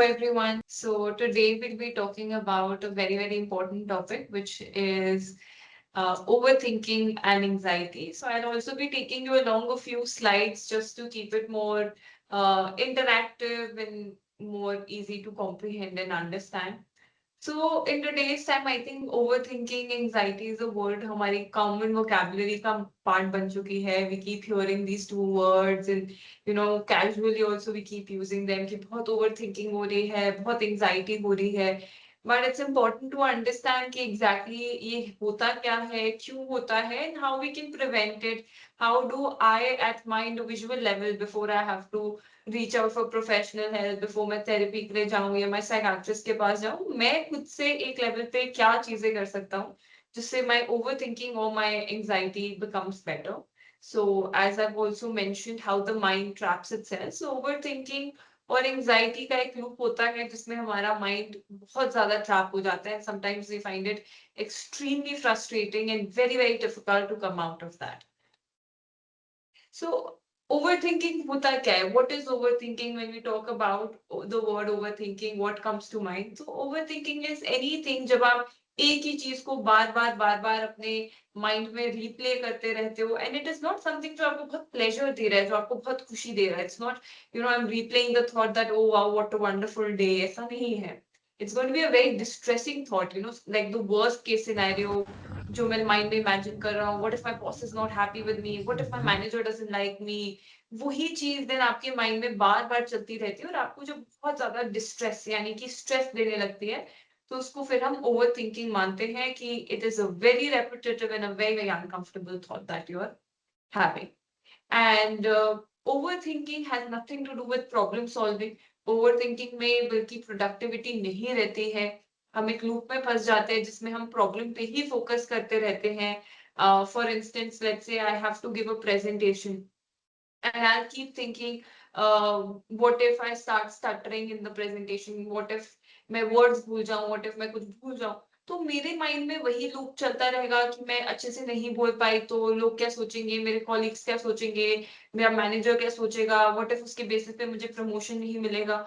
everyone. So today we'll be talking about a very important topic, which is overthinking and anxiety. So I'll also be taking you along a few slides just to keep it more interactive and more easy to comprehend and understand. So in today's time, I think overthinking, anxiety is a word हमारी common vocabulary का part बन चुकी है. We keep hearing these two words and casually also we keep using them कि बहुत overthinking हो रही है, बहुत anxiety हो रही है. But it's important to understand कि exactly ये होता क्या है, क्यों होता है, and how we can prevent it. How do I, at my individual level, before I have to reach out for professional help before मैं थेरेपी के लिए जाऊं या मैं साइकाट्रिस्ट के पास जाऊं, मैं खुद से एक लेवल पे क्या चीजें कर सकता हूँ जिससे माय ओवर थिंकिंग और my anxiety becomes better. So as I also mentioned how the mind traps itself. So over thinking और एंजाइटी का एक लूप होता है जिसमें हमारा माइंड बहुत ज्यादा ट्रैप हो जाता है. Sometimes we find it extremely frustrating and very difficult to come out of that. So overthinking होता क्या है? What is overthinking? When we talk about the word overthinking, what comes to mind? So overthinking is anything जब आप एक ही चीज को बार बार अपने mind में रिप्ले करते रहते हो, and it is not something जो आपको बहुत प्लेजर दे रहा है, जो आपको बहुत खुशी दे रहा है. It's not I am replaying the thought that oh wow what a wonderful day. ऐसा नहीं है. It's going to be a very distressing thought, like the worst case scenario जो मैं माइंड में इमेजिन कर रहा हूँ. What if my boss is not happy with me, what if my manager doesn't like me. वही चीज then आपके mind में बार बार चलती रहती है और आपको जब बहुत ज्यादा डिस्ट्रेस यानी कि स्ट्रेस देने लगती है, तो उसको फिर हम ओवर थिंकिंग मानते हैं कि it is a very repetitive and a very uncomfortable thought that you are having. And overthinking has nothing to do with problem solving. Overthinking में बल्कि प्रोडक्टिविटी नहीं रहती है. हम एक लूप में फंस जाते हैं जिसमें हम प्रॉब्लम पे ही फोकस करते रहते हैं. For instance, let's say I have to give a presentation and I'll keep thinking, what if I start stuttering in the presentation? What if मैं words भूल जाऊं? What if मैं कुछ भूल जाऊं? तो मेरे माइंड में वही लूप चलता रहेगा कि मैं अच्छे से नहीं बोल पाई तो लोग क्या सोचेंगे, मेरे कॉलीग्स क्या सोचेंगे, मेरा मैनेजर क्या सोचेगा, व्हाट इफ उसके बेसिस पे मुझे प्रमोशन नहीं मिलेगा.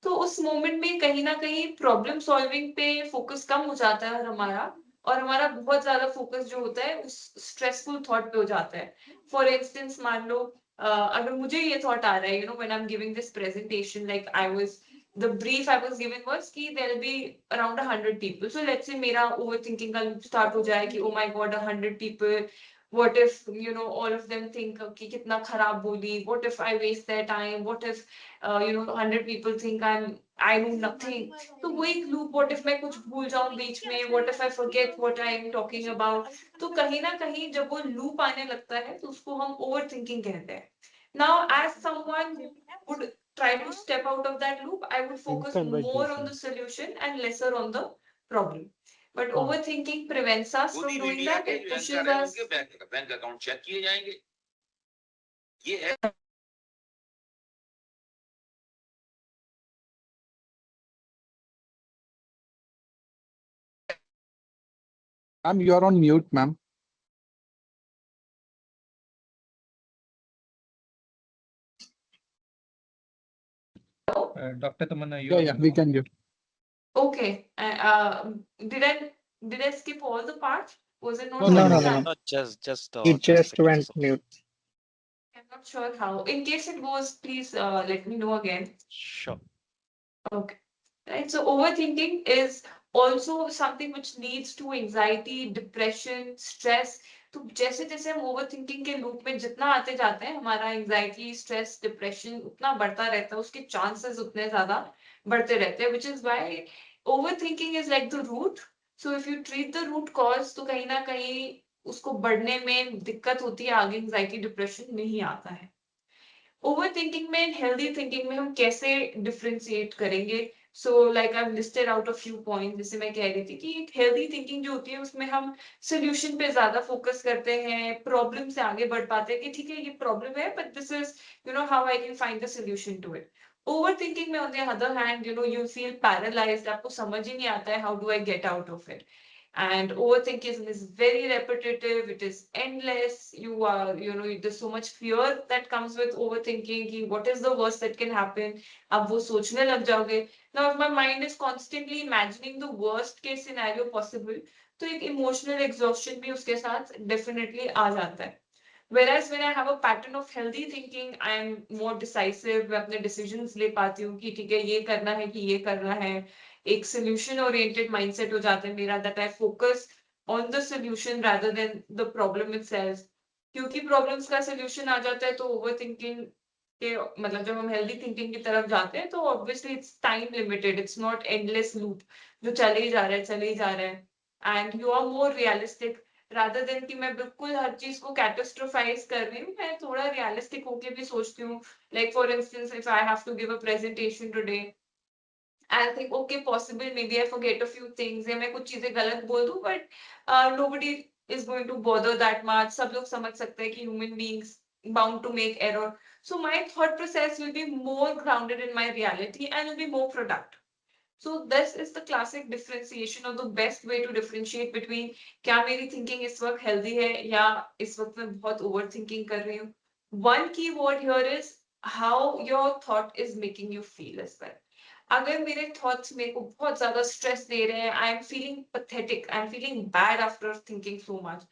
तो उस मोमेंट में कहीं ना कहीं प्रॉब्लम सॉल्विंग पे फोकस कम हो जाता है हमारा, और हमारा बहुत ज्यादा फोकस जो होता है उस स्ट्रेसफुल थॉट पे हो जाता है. फॉर इंस्टेंस मान लो अगर मुझे ये थॉट आ रहा है, when I am giving this presentation, like I was the brief I was given was कि there will be around 100 people. So let's say मेरा overthinking का loop start हो जाए कि oh my god 100 people. What if all of them think कि कितना खराब बोली? What if I waste their time? What if 100 people think I know nothing? तो वो एक loop. What if मैं कुछ भूल जाऊं बीच में? What if I forget what I am talking about? तो कहीं ना कहीं जब वो loop आने लगता है तो उसको हम overthinking कहते हैं. Now, as someone who would try to step out of that loop, I would focus more on the solution and lesser on the problem. But overthinking prevents us from doing that. It pushes us. Bank account check किए जाएंगे. ये है. Ma'am, you are on mute, ma'am. Dr. Tamanna, Yeah, we can hear. Okay. Did I skip all the parts? Was it not? No. Just It just went mute. I'm not sure how. In case it goes, please let me know again. Sure. Okay. Right. So overthinking is also something which leads to anxiety, depression, stress. तो जैसे जैसे हम over thinking के loop में जितना आते जाते हैं, हमारा एंजाइटी, स्ट्रेस, डिप्रेशन उतना बढ़ता रहता है, उसके चांसेस उतने ज्यादा बढ़ते रहते हैं, which is why over thinking is like the root. So if you treat the root cause, तो कहीं ना कहीं उसको बढ़ने में दिक्कत होती है, आगे एंजाइटी डिप्रेशन नहीं आता है. ओवर थिंकिंग में, हेल्दी थिंकिंग में हम कैसे डिफ्रेंशिएट करेंगे? So like I listed out a few point. जैसे मैं कह रही थी कि एक हेल्दी थिंकिंग जो होती है उसमें हम सोल्यूशन पे ज्यादा फोकस करते हैं, प्रॉब्लम से आगे बढ़ पाते हैं कि ठीक है ये प्रॉब्लम है but this is how I can find the solution to it. Overthinking में on the other hand you feel paralysed. आपको समझ ही नहीं आता है how do I get out of it. And overthinking is very repetitive, it is endless. You are, there's so much fear that comes with overthinking. कि what is the worst that can happen? अब वो सोचने लग जाओगे. Now, if my mind is constantly imagining the worst case scenario possible, तो एक emotional exhaustion भी उसके साथ definitely आ जाता है. Whereas when I have a pattern of healthy thinking, I am more decisive. मैं अपने decisions ले पाती हूँ कि ठीक है ये करना है कि ये करना है. एक solution oriented mindset हो जाता है मेरा, that I focus on the solution rather than the problem itself. क्योंकि problems का solution आ जाता है तो overthinking के मतलब जब हम healthy thinking की तरफ जाते हैं तो obviously it's time limited, it's not endless loop जो चले ही जा रहा है चले ही जा रहा है. And you are more realistic rather than कि मैं बिल्कुल हर चीज को कैटास्ट्रोफाइज कर रही हूँ. मैं थोड़ा रियलिस्टिक होके भी सोचती हूँ. Like for instance, if I have to give a presentation today, I'll think, okay, possible, maybe I forget a few things, या मैं कुछ चीजें गलत बोल दूं, but nobody is going to bother that much. सब लोग समझ सकते हैं कि human beings bound to make error. So my thought process will be more grounded in my reality and will be more productive. So this is the classic differentiation or the best way to differentiate between क्या मेरी thinking इस वक्त healthy है या इस वक्त मैं बहुत overthinking कर रही हूँ. One key word here is how your thought is making you feel as well. अगर मेरे थॉट्स मेरे को बहुत ज्यादा स्ट्रेस दे रहे हैं, I am feeling pathetic, I am feeling bad after thinking so much,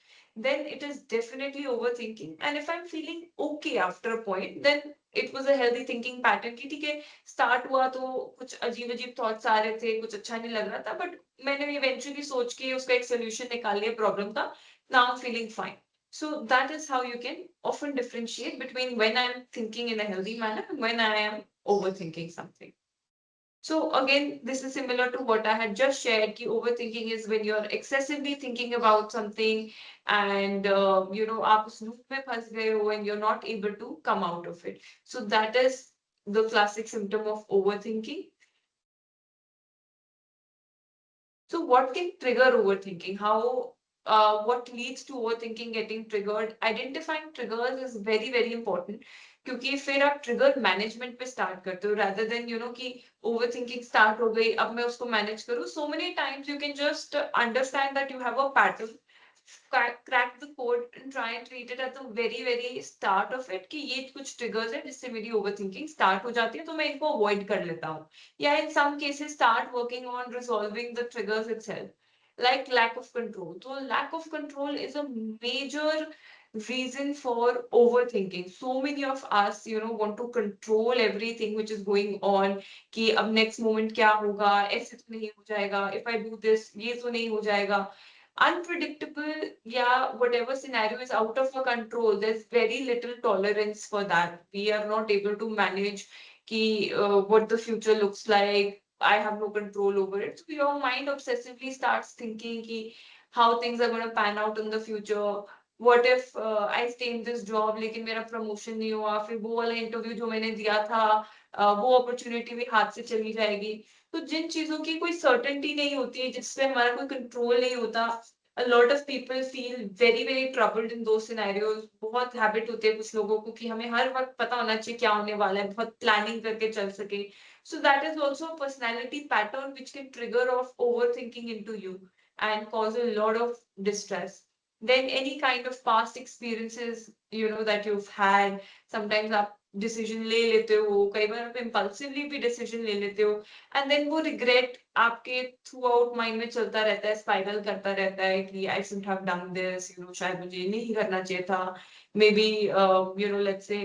then it is definitely overthinking. And if I'm feeling okay after a point, then it was a healthy thinking pattern कि ठीक है start हुआ तो कुछ अजीब अजीब thoughts आ रहे थे, कुछ अच्छा नहीं लग रहा था, बट मैंने इवेंचुअली सोच के उसका एक सोल्यूशन निकाल लिया प्रॉब्लम का. Now I am feeling fine. So that is how you can often differentiate between when I am thinking in a healthy manner and when I am overthinking something. So again, this is similar to what I had just shared. Ki overthinking is when you're excessively thinking about something and आप उस loop में फंस गए हो and you're not able to come out of it. So that is the classic symptom of overthinking. So what can trigger overthinking? What leads to overthinking getting triggered? Identifying triggers is very, very important. क्योंकि फिर आप trigger management पे start करते हो rather than कि overthinking start हो गई अब मैं उसको मैनेज करूँ. So many times you can just understand that you have a pattern, crack the code and try and treat it at the very very start of it कि ये कुछ triggers है जिससे मेरी overthinking start हो जाती है तो मैं इनको avoid कर लेता हूँ. Yeah, in some cases start working on resolving the triggers itself. Like lack of control. So lack of control is a major reason for overthinking. So many of us, want to control everything which is going on. कि अब next moment क्या होगा, ऐसे तो नहीं हो जाएगा, if I do this, ये तो नहीं हो जाएगा. Unpredictable, yeah, whatever scenario is out of our control, there's very little tolerance for that. We are not able to manage what the future looks like. I have no control over it. So your mind obsessively starts thinking how things are going to pan out in the future. What if I stay in this job लेकिन मेरा promotion नहीं हुआ, फिर वो वाला interview जो मैंने दिया था वो opportunity भी हाथ से चली जाएगी. तो जिन चीजों की कोई certainty नहीं होती है, जिसपे हमारा कोई control नहीं होता, a lot of people feel very very troubled in those scenarios. बहुत habit होती है कुछ लोगों को कि हमें हर वक्त पता होना चाहिए क्या होने वाला है, बहुत planning करके चल सके. So that is also a personality pattern which can trigger off overthinking into you and cause a lot of distress. Then any kind of past experiences, that you've had, sometimes आप decision ले लेते हो, कई बार आप impulsively भी decision ले लेते हो, and then वो regret आपके throughout mind में चलता रहता है, spiral करता रहता है कि I shouldn't have done this, शायद मुझे नहीं करना चाहिए था. Maybe, let's say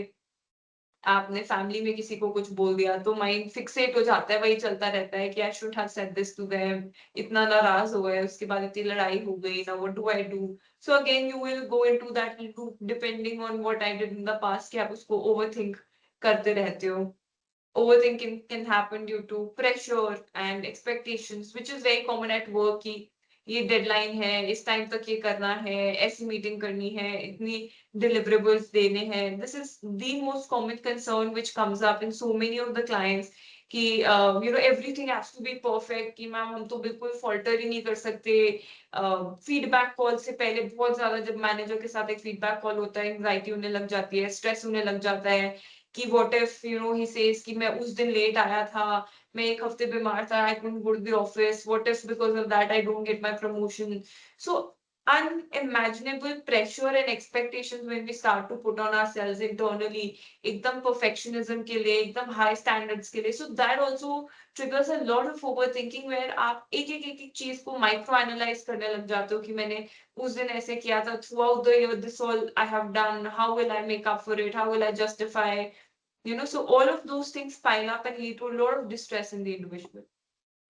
आपने फैमिली में किसी को कुछ बोल दिया तो माइंड फिक्सेट हो जाता है, वही चलता रहता है कि I should have said this to them. इतना नाराज हो गए, उसके बाद इतनी लड़ाई हो गई ना, what do I do. So again you will go into that loop depending on what I did in the past कि आप उसको ओवरथिंक करते रहते हो. Overthinking can happen due to pressure and expectations, which is very common at work कि ये deadline है, इस टाइम तक ये करना है, ऐसी मीटिंग करनी है, इतनी deliverables देने हैं. This is the most common concern which comes up in so many of the clients कि everything has to be perfect कि मैम हम तो बिल्कुल falter ही नहीं कर सकते. फीडबैक कॉल से पहले बहुत ज्यादा जब मैनेजर के साथ एक फीडबैक कॉल होता है, एंजाइटी होने लग जाती है, स्ट्रेस होने लग जाता है कि what if he says कि मैं उस दिन लेट आया था, मैं एक हफ्ते बीमार था, I couldn't go to the office, what if because of that I don't get my promotion. So unimaginable pressure and expectations when we start to put on ourselves internally, एकदम perfectionism के लिए, एकदम high standards के लिए. So that also triggers a lot of overthinking where आप एक चीज को micro analyze करने लग जाते हो कि मैंने उस दिन ऐसे किया था, throughout the year this all I have done, how will I make up for it, how will I justify, so all of those things pile up and lead to a lot of distress in the individual.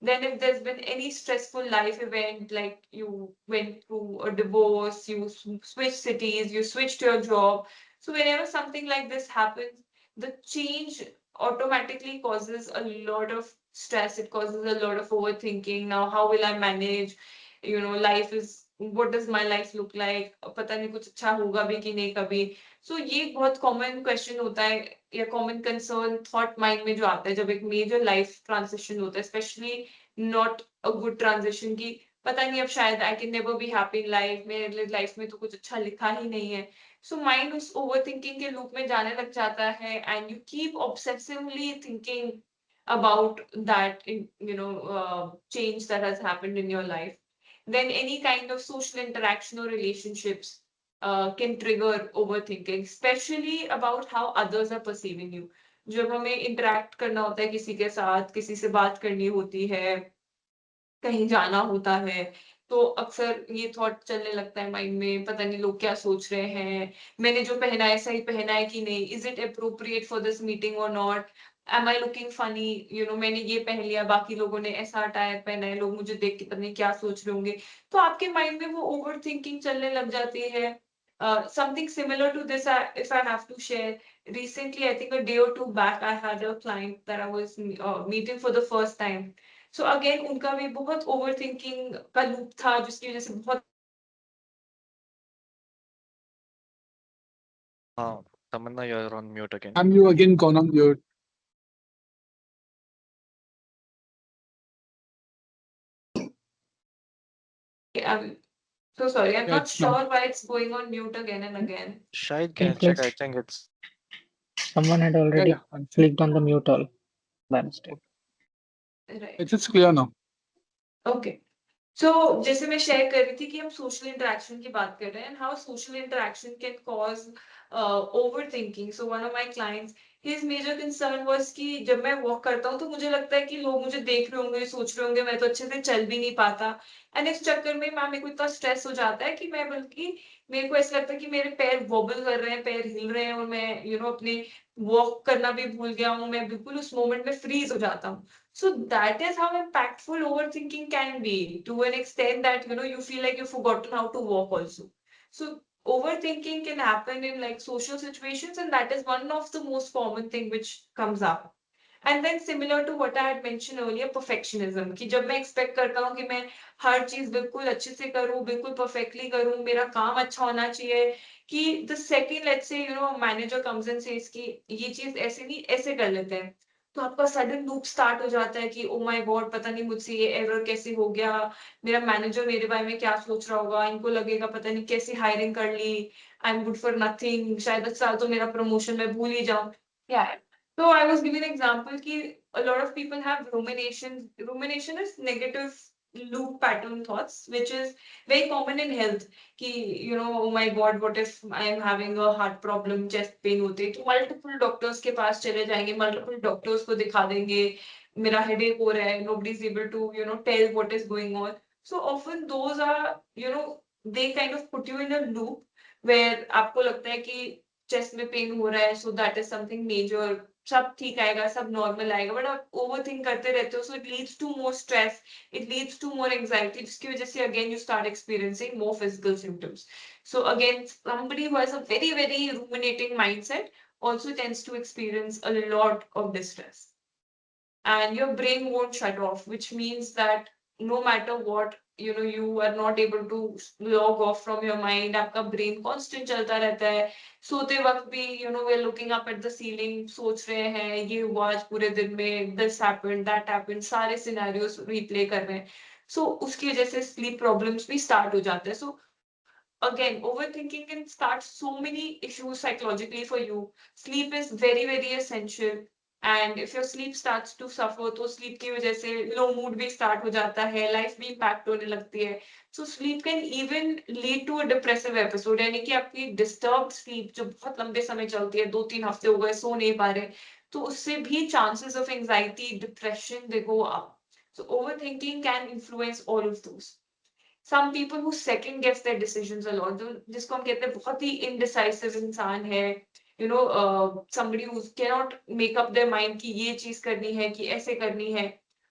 Then if there's been any stressful life event, like you went through a divorce, you switch cities, you switched your job. So whenever something like this happens, the change automatically causes a lot of stress. It causes a lot of overthinking. Now, how will I manage? Life is, what does my life look like? पता नहीं कुछ अच्छा होगा भी कि नहीं कभी. So ये बहुत common question होता है या common concern thought mind में जो आता है जब एक major life transition होता है, especially not a good transition की पता नहीं अब शायद I can never be happy in life, मेरे life में तो कुछ अच्छा लिखा ही नहीं है. So mind उस overthinking के loop में जाने लग जाता है and you keep obsessively thinking about that change that has happened in your life. Then any kind of social interaction or relationships can trigger overthinking, especially about how others are perceiving you. जब हमें interact करना होता है किसी के साथ, किसी से बात करनी होती है, कहीं जाना होता है, तो अक्सर ये थॉट चलने लगता है माइंड में, पता नहीं लोग क्या सोच रहे हैं, मैंने जो पहना है सही पहना है कि नहीं, is it appropriate for this meeting और not, am I looking funny, मैंने ये पहन लिया, बाकी लोगों ने ऐसा अटायर पहना है, लोग मुझे देख के पता नहीं क्या सोच रहे होंगे. तो आपके माइंड में वो ओवर थिंकिंग चलने लग जाती है. Something similar to this, if I have to share, recently, I think a day or two back, I had a client that I was meeting for the first time. So again उनका भी बहुत overthinking का loop था जिसकी वजह से बहुत Tamanna, you're on mute again. Ma'am, you again gone on mute. I'm so sorry. I'm Yeah, not it's now. sure why it's going on mute again and again. Shahid, can you It check? I was think it's someone had Yeah, already yeah. clicked on the mute all by mistake. Right. It's clear now. Okay. So जैसे मैं share कर रही थी कि हम social interaction की बात कर रहे हैं, how social interaction can cause overthinking. So one of my clients, his major concern was कि जब मैं वॉक करता हूँ तो मुझे लगता है कि लोग मुझे देख रहे होंगे, सोच रहे होंगे मैं तो अच्छे से चल भी नहीं पाता, एंड इस चक्कर में मैम मेरे को इतना स्ट्रेस हो जाता है कि मैं बल्कि मेरे को ऐसा लगता है कि मेरे पैर वॉबल कर रहे हैं, पैर हिल रहे हैं और मैं अपने वॉक करना भी भूल गया हूँ, मैं बिल्कुल उस मोमेंट में फ्रीज हो जाता हूँ. So that is how impactful overthinking can be, to an extent that you feel like you've forgotten how to walk also. So overthinking can happen in like social situations, and that is one of the most common thing which comes up. And then similar to what I had mentioned earlier, perfectionism, कि जब मैं expect करता हूँ कि मैं हर चीज बिल्कुल अच्छे से करूँ, बिल्कुल perfectly करूँ, मेरा काम अच्छा होना चाहिए, कि the second let's say manager comes and says कि ये चीज ऐसे नहीं ऐसे कर लेते हैं, तो आपका सडन लूप स्टार्ट हो जाता है कि ओ माय गॉड पता नहीं मुझसे ये एरर कैसे हो गया, मेरा मैनेजर मेरे बारे में क्या सोच रहा होगा, इनको लगेगा पता नहीं कैसे हायरिंग कर ली, I am good for nothing, शायद इस साल तो मेरा प्रमोशन मैं भूल ही जाऊं. या so I was giving an example कि a lot of people have rumination. Rumination is negative loop pattern thoughts, which is very common in health. कि oh my god, what if I am having a heart problem, chest pain होते हैं, तो multiple doctors के पास चले जाएंगे, multiple doctors को दिखा देंगे, मेरा headache हो रहा है, nobody is able to tell what is going on. So often those are they kind of put you in a loop where आपको लगता है कि चेस्ट में पेन हो रहा है, so that is something major, सब ठीक आएगा, सब नॉर्मल आएगा, बट आप ओवर थिंक करते रहते हो, so it leads to more stress, it leads to more anxiety, जिसकी वजह से again you start experiencing more physical symptoms. So again, somebody who has a very, very ruminating mindset also tends to experience a lot of distress. And your brain won't shut off, which means that no matter what, you are not able to log off from your mind. आपका brain constant चलता रहता है. सोते वक्त भी we're looking up at the ceiling, सोच रहे हैं ये हुआ आज पूरे दिन में, this happened, that happened, सारे scenarios replay कर रहे हैं. So उसकी वजह से sleep problems भी start हो जाते हैं. So again, overthinking can start so many issues psychologically for you. Sleep is very, very essential. And if your sleep starts to suffer, तो sleep की वजह से low mood भी start हो जाता है, life भी impact होने लगती है. So sleep can even lead to a depressive episode. यानी कि आपकी disturbed sleep जो बहुत लंबे समय चलती है, 2-3 हफ्ते हो गए सो नहीं पा रहे, तो उससे भी chances of anxiety, depression, they go up. So overthinking can influence all of those. Some people who second guess their decisions a lot, जिसको हम कहते हैं बहुत ही indecisive इंसान है, somebody who cannot make up their mind कि ये चीज करनी है कि ऐसे करनी है,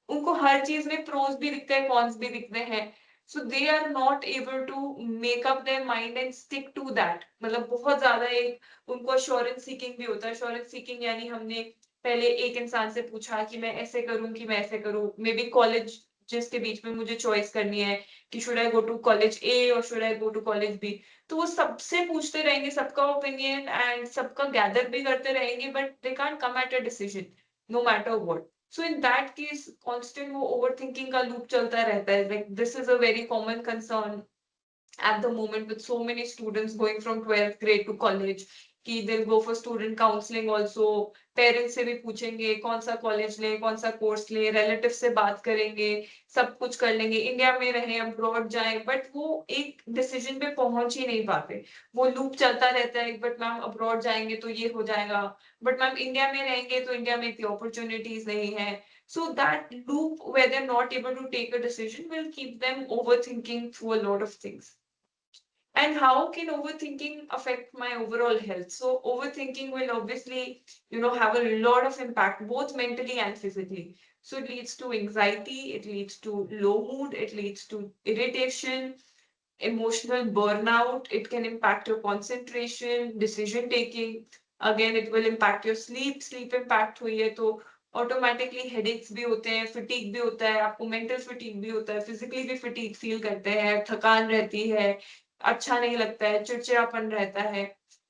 उनको हर चीज में pros भी दिखते हैं cons भी दिखते हैं, so they are not able to make up their mind and stick to that. मतलब बहुत ज्यादा एक उनको assurance seeking भी होता है. assurance seeking यानी हमने पहले एक इंसान से पूछा कि मैं ऐसे करूं कि मैं ऐसे करूं, मे बी कॉलेज जिसके बीच में मुझे चॉइस करनी है कि should I go to college A और should I go to college B, तो वो सबसे पूछते रहेंगे, सबका ओपिनियन एंड सबका गैदर भी करते रहेंगे, but they can't come at a decision no matter what. So in that case constant वो ओवरथिंकिंग का लूप चलता रहता है. Like this is a very common concern at the moment with so many students going from 12th grade to college कि they'll go for student counseling also. Parents से भी पूछेंगे कौन सा कॉलेज लें, कौन सा कोर्स लें, रिलेटिव से बात करेंगे, सब कुछ कर लेंगे, इंडिया में रहें, अब्रॉड जाएं, बट वो एक डिसीजन पे पहुंच ही नहीं पाते. वो लूप चलता रहता है, बट मैम अब्रॉड जाएंगे तो ये हो जाएगा, बट मैम इंडिया में रहेंगे तो इंडिया में इतनी अपॉर्चुनिटीज नहीं है. So that loop where they're not able to take a decision will keep them overthinking through a lot of things. And how can overthinking affect my overall health? So overthinking will obviously, have a lot of impact, both mentally and physically. So it leads to anxiety, it leads to low mood, it leads to irritation, emotional burnout. It can impact your concentration, decision taking. Again, it will impact your sleep. Sleep impact हुई है तो automatically headaches भी होते हैं, fatigue भी होता है, आपको मेंटल fatigue भी होता है, फिजिकली भी fatigue फील करते हैं, थकान रहती है, अच्छा नहीं लगता है, चिड़चिड़ापन रहता है.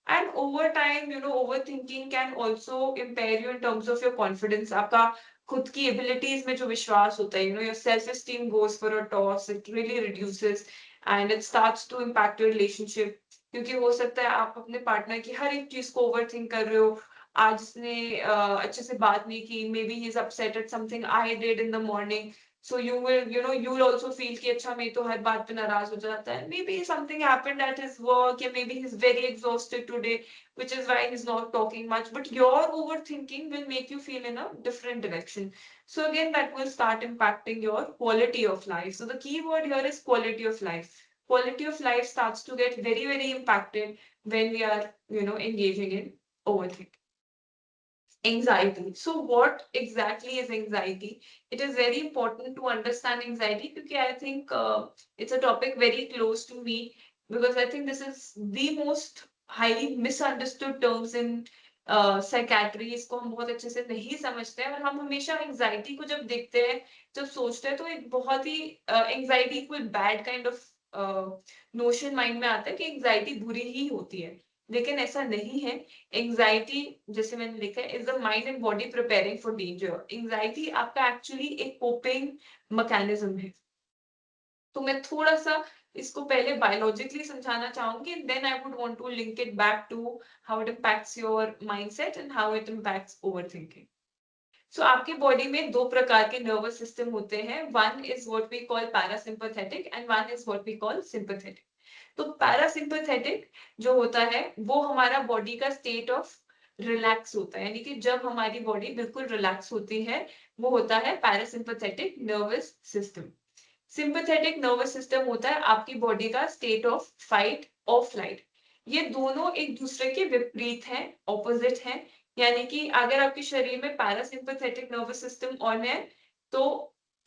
And over time over thinking can also impair you in terms of your confidence. आपका खुद की एबिलिटीज में जो विश्वास होता है, your self esteem goes for a toss, it really reduces and it starts to impact your relationship. क्योंकि हो सकता है आप अपने पार्टनर की हर एक चीज को ओवर थिंक कर रहे हो. आज इसने अच्छे से बात नहीं की, maybe he is upset at something I did in the morning. So you will also feel कि अच्छा मैं तो हर बात पे नाराज हो जाता है. Maybe something happened at his work, or maybe he's very exhausted today, which is why he's not talking much. But your overthinking will make you feel in a different direction. So again, that will start impacting your quality of life. So the key word here is quality of life. Quality of life starts to get very, very impacted when we are, engaging in overthinking. Anxiety. So what exactly is anxiety? It is very important to understand anxiety because I think it's a topic very close to me, because I think this is the most highly misunderstood terms in psychiatry. इसको हम बहुत अच्छे से नहीं समझते हैं और हम हमेशा anxiety को जब देखते हैं, जब सोचते हैं, तो एक बहुत ही anxiety equal bad kind of notion mind में आता है कि anxiety बुरी ही होती है. लेकिन ऐसा नहीं है. एंजाइटी, जैसे मैंने लिखा है, is the mind and body preparing for danger. Anxiety आपका एक्चुअली एक कोपिंग मैकेनिज्म है. तो मैं थोड़ा सा इसको पहले बायोलॉजिकली समझाना चाहूंगी, and then I would want to link it back to how it impacts your mindset and how it impacts overthinking. So आपकी बॉडी में दो प्रकार के नर्वस सिस्टम होते हैं. One is what we call parasympathetic and one is what we call sympathetic. तो parasympathetic जो होता है वो हमारा बॉडी का स्टेट ऑफ रिलैक्स होता है, यानी कि जब हमारी बॉडी बिल्कुल रिलैक्स होती है, वो होता है parasympathetic nervous system. Sympathetic nervous system होता है आपकी बॉडी का स्टेट ऑफ फाइट और फ्लाइट. ये दोनों एक दूसरे के विपरीत हैं, ऑपोजिट हैं. यानी कि अगर आपके शरीर में पैरासिम्पैथेटिक नर्वस सिस्टम ऑन है तो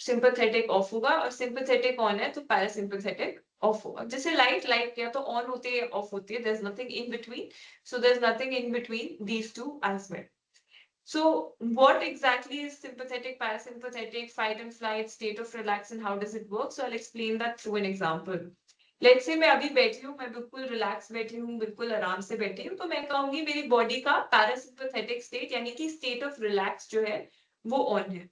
सिंपैथेटिक ऑफ होगा, और सिंपैथेटिक ऑन है तो पैरासिम्पैथेटिक ऑफ होगा. जैसे लाइट लाइट या तो ऑन होती है ऑफ होती है, there is nothing in between. So there is nothing in between these two as well. So what exactly is sympathetic, parasympathetic, fight and flight, state of relax, and how does it work? So I'll explain that through an example. Let's say मैं अभी बैठी हूँ, मैं बिल्कुल relax बैठी हूँ, बिल्कुल आराम से बैठी हूँ, तो मैं कहूंगी मेरी बॉडी का पैरासिम्पैथेटिक स्टेट यानी कि स्टेट ऑफ रिलैक्स जो है वो ऑन है.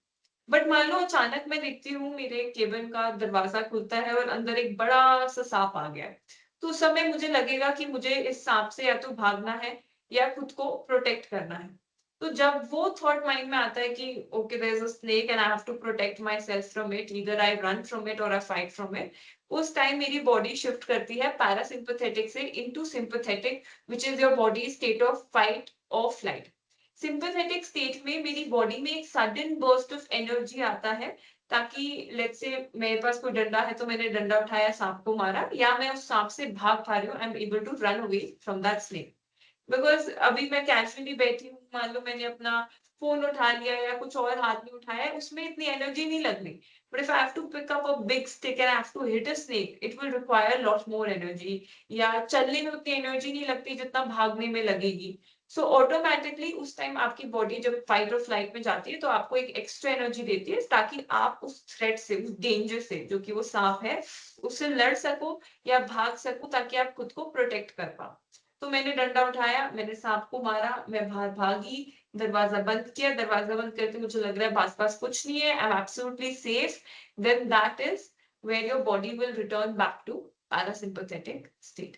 बट मान लो अचानक मैं देखती हूँ मेरे केबिन का दरवाजा खुलता है और अंदर एक बड़ा सा सांप आ गया है. तो उस समय मुझे लगेगा कि मुझे इस सांप से या तो भागना है या खुद को प्रोटेक्ट करना है। तो जब वो थॉट माइंड में आता है कि okay there is a snake and I have to protect myself from it, either I run from it और आई फाइट फ्रॉम इट, उस टाइम मेरी बॉडी शिफ्ट करती है पैरासिम्पैथेटिक से into sympathetic, which is your body state of fight और flight. Sympathetic state में मेरी body में एक सडन बर्स्ट ऑफ एनर्जी आता है, ताकि लेट्स से मेरे पास कोई डंडा है तो मैंने डंडा उठाया, सांप को मारा, या मैं उस सांप से भाग पा रही हूँ, I am able to run away from that snake. Because अभी मैं कैजुअली बैठी हूँ, मान लो मैंने अपना फोन उठा लिया या कुछ और हाथ में उठाया, उसमें इतनी एनर्जी नहीं लग रही। But if I have to pick up a big stick and I have to hit a snake, it will require lot more energy, या चलने में उतनी एनर्जी नहीं लगती जितना भागने में लगेगी। सो ऑटोमेटिकली उस टाइम आपकी बॉडी जब फाइट और फ्लाइट में जाती है तो आपको एक एक्स्ट्रा एनर्जी देती है, ताकि आप उस थ्रेट से, उस डेंजर से जो कि वो सांप है, उससे लड़ सको या भाग सको, ताकि आप खुद को प्रोटेक्ट कर पाओ। तो मैंने डंडा उठाया, मैंने सांप को मारा, मैं बाहर भागी, दरवाजा बंद किया, दरवाजा बंद करके मुझे लग रहा है पास पास कुछ नहीं है, I am absolutely safe, then that is where your body will return back to parasympathetic state.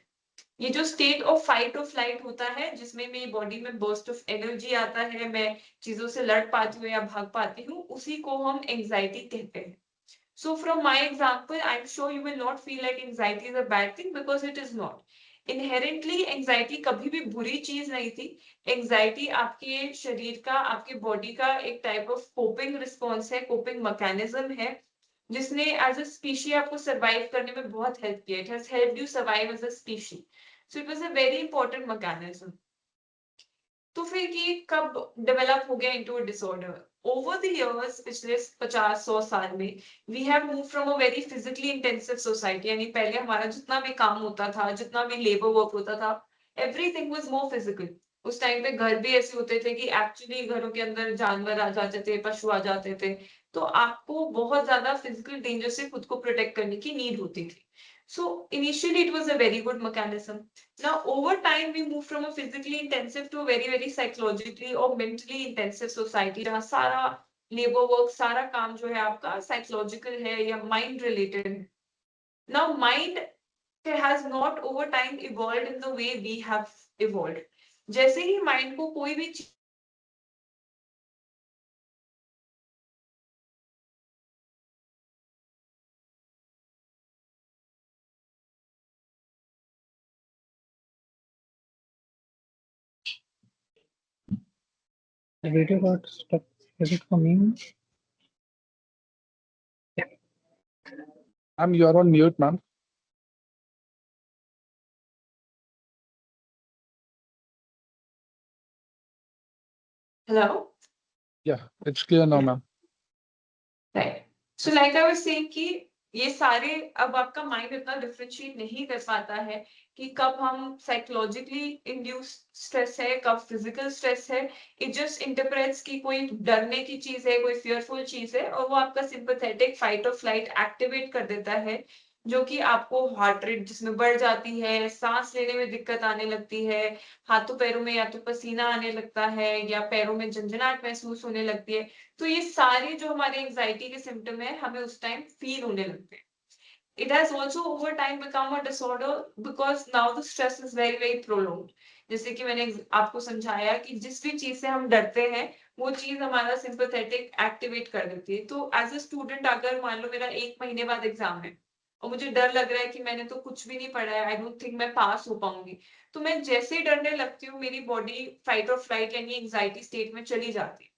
ये जो स्टेट ऑफ फाइट और फ्लाइट होता है, जिसमें मेरी बॉडी में बर्स्ट ऑफ एनर्जी आता है, मैं चीजों से लड़ पाती हूँ या भाग पाती हूँ, उसी को हम एंजाइटी कहते हैं। So from my example, I'm sure you will not feel like anxiety is a bad thing, because it is not. Inherently anxiety कभी भी बुरी चीज नहीं थी। Anxiety आपके शरीर का, आपके बॉडी का एक टाइप ऑफ कोपिंग रिस्पॉन्स है, कोपिंग मैकेनिज्म है, जिसने एज अ स्पीशी आपको सर्वाइव करने में बहुत हेल्प किया। It has helped you survive as a species, so it was a very important mechanism. तो फिर ये कब डेवलप हो गया into a disorder? Over the years, पिछले 50-100 साल में, we have move from a very physically intensive society. यानी पहले हमारा जितना भी काम होता था, जितना भी लेबर वर्क होता था, एवरीथिंग वाज मोर फिजिकल। उस टाइम पे घर भी ऐसे होते थे कि एक्चुअली घरों के अंदर जानवर आ जाते थे, पशु आ जाते थे, तो आपको बहुत ज्यादा फिजिकल डेंजर से खुद को प्रोटेक्ट करने की नीड होती थी। So initially it was a very good mechanism. Now over time we move from a physically intensive to a very psychologically or mentally intensive society, जहाँ सारा labor work, सारा काम जो है आपका psychological है या mind related है। Now mind has not over time evolved in the way we have evolved. जैसे ही mind को कोई भी The video got stuck. Is it for me? Ma'am, you're on mute, ma'am. Hello? Yeah, it's clear now, ma'am. Right. So like I was saying कि ये सारे, अब आपका mind इतना डिफरेंशिएट नहीं कर पाता है कि कब हम साइकोलॉजिकली इंड्यूस स्ट्रेस है, कब फिजिकल स्ट्रेस है। इट जस्ट इंटरप्रेट्स कि कोई डरने की चीज है, कोई फियरफुल चीज है, और वो आपका सिंपैथेटिक फाइट और फ्लाइट एक्टिवेट कर देता है, जो कि आपको हार्ट रेट जिसमें बढ़ जाती है, सांस लेने में दिक्कत आने लगती है, हाथों पैरों में या तो पसीना आने लगता है या पैरों में झंझनाहट महसूस होने लगती है। तो ये सारे जो हमारे एंजाइटी के सिम्टम है, हमें उस टाइम फील होने लगते हैं। It has also over time become a disorder because now the stress is very prolonged. जैसे कि मैंने आपको समझाया कि जिस भी चीज से हम डरते हैं, वो चीज हमारा सिंपैथेटिक एक्टिवेट कर देती है। तो एज अ स्टूडेंट, अगर मान लो मेरा 1 महीने बाद एग्जाम है और मुझे डर लग रहा है कि मैंने तो कुछ भी नहीं पढ़ा है, आई डोंट थिंक मैं पास हो पाऊंगी, तो मैं जैसे ही डरने लगती हूँ, मेरी बॉडी फाइट और फ्लाइट यानी एंजाइटी स्टेट में चली जाती है।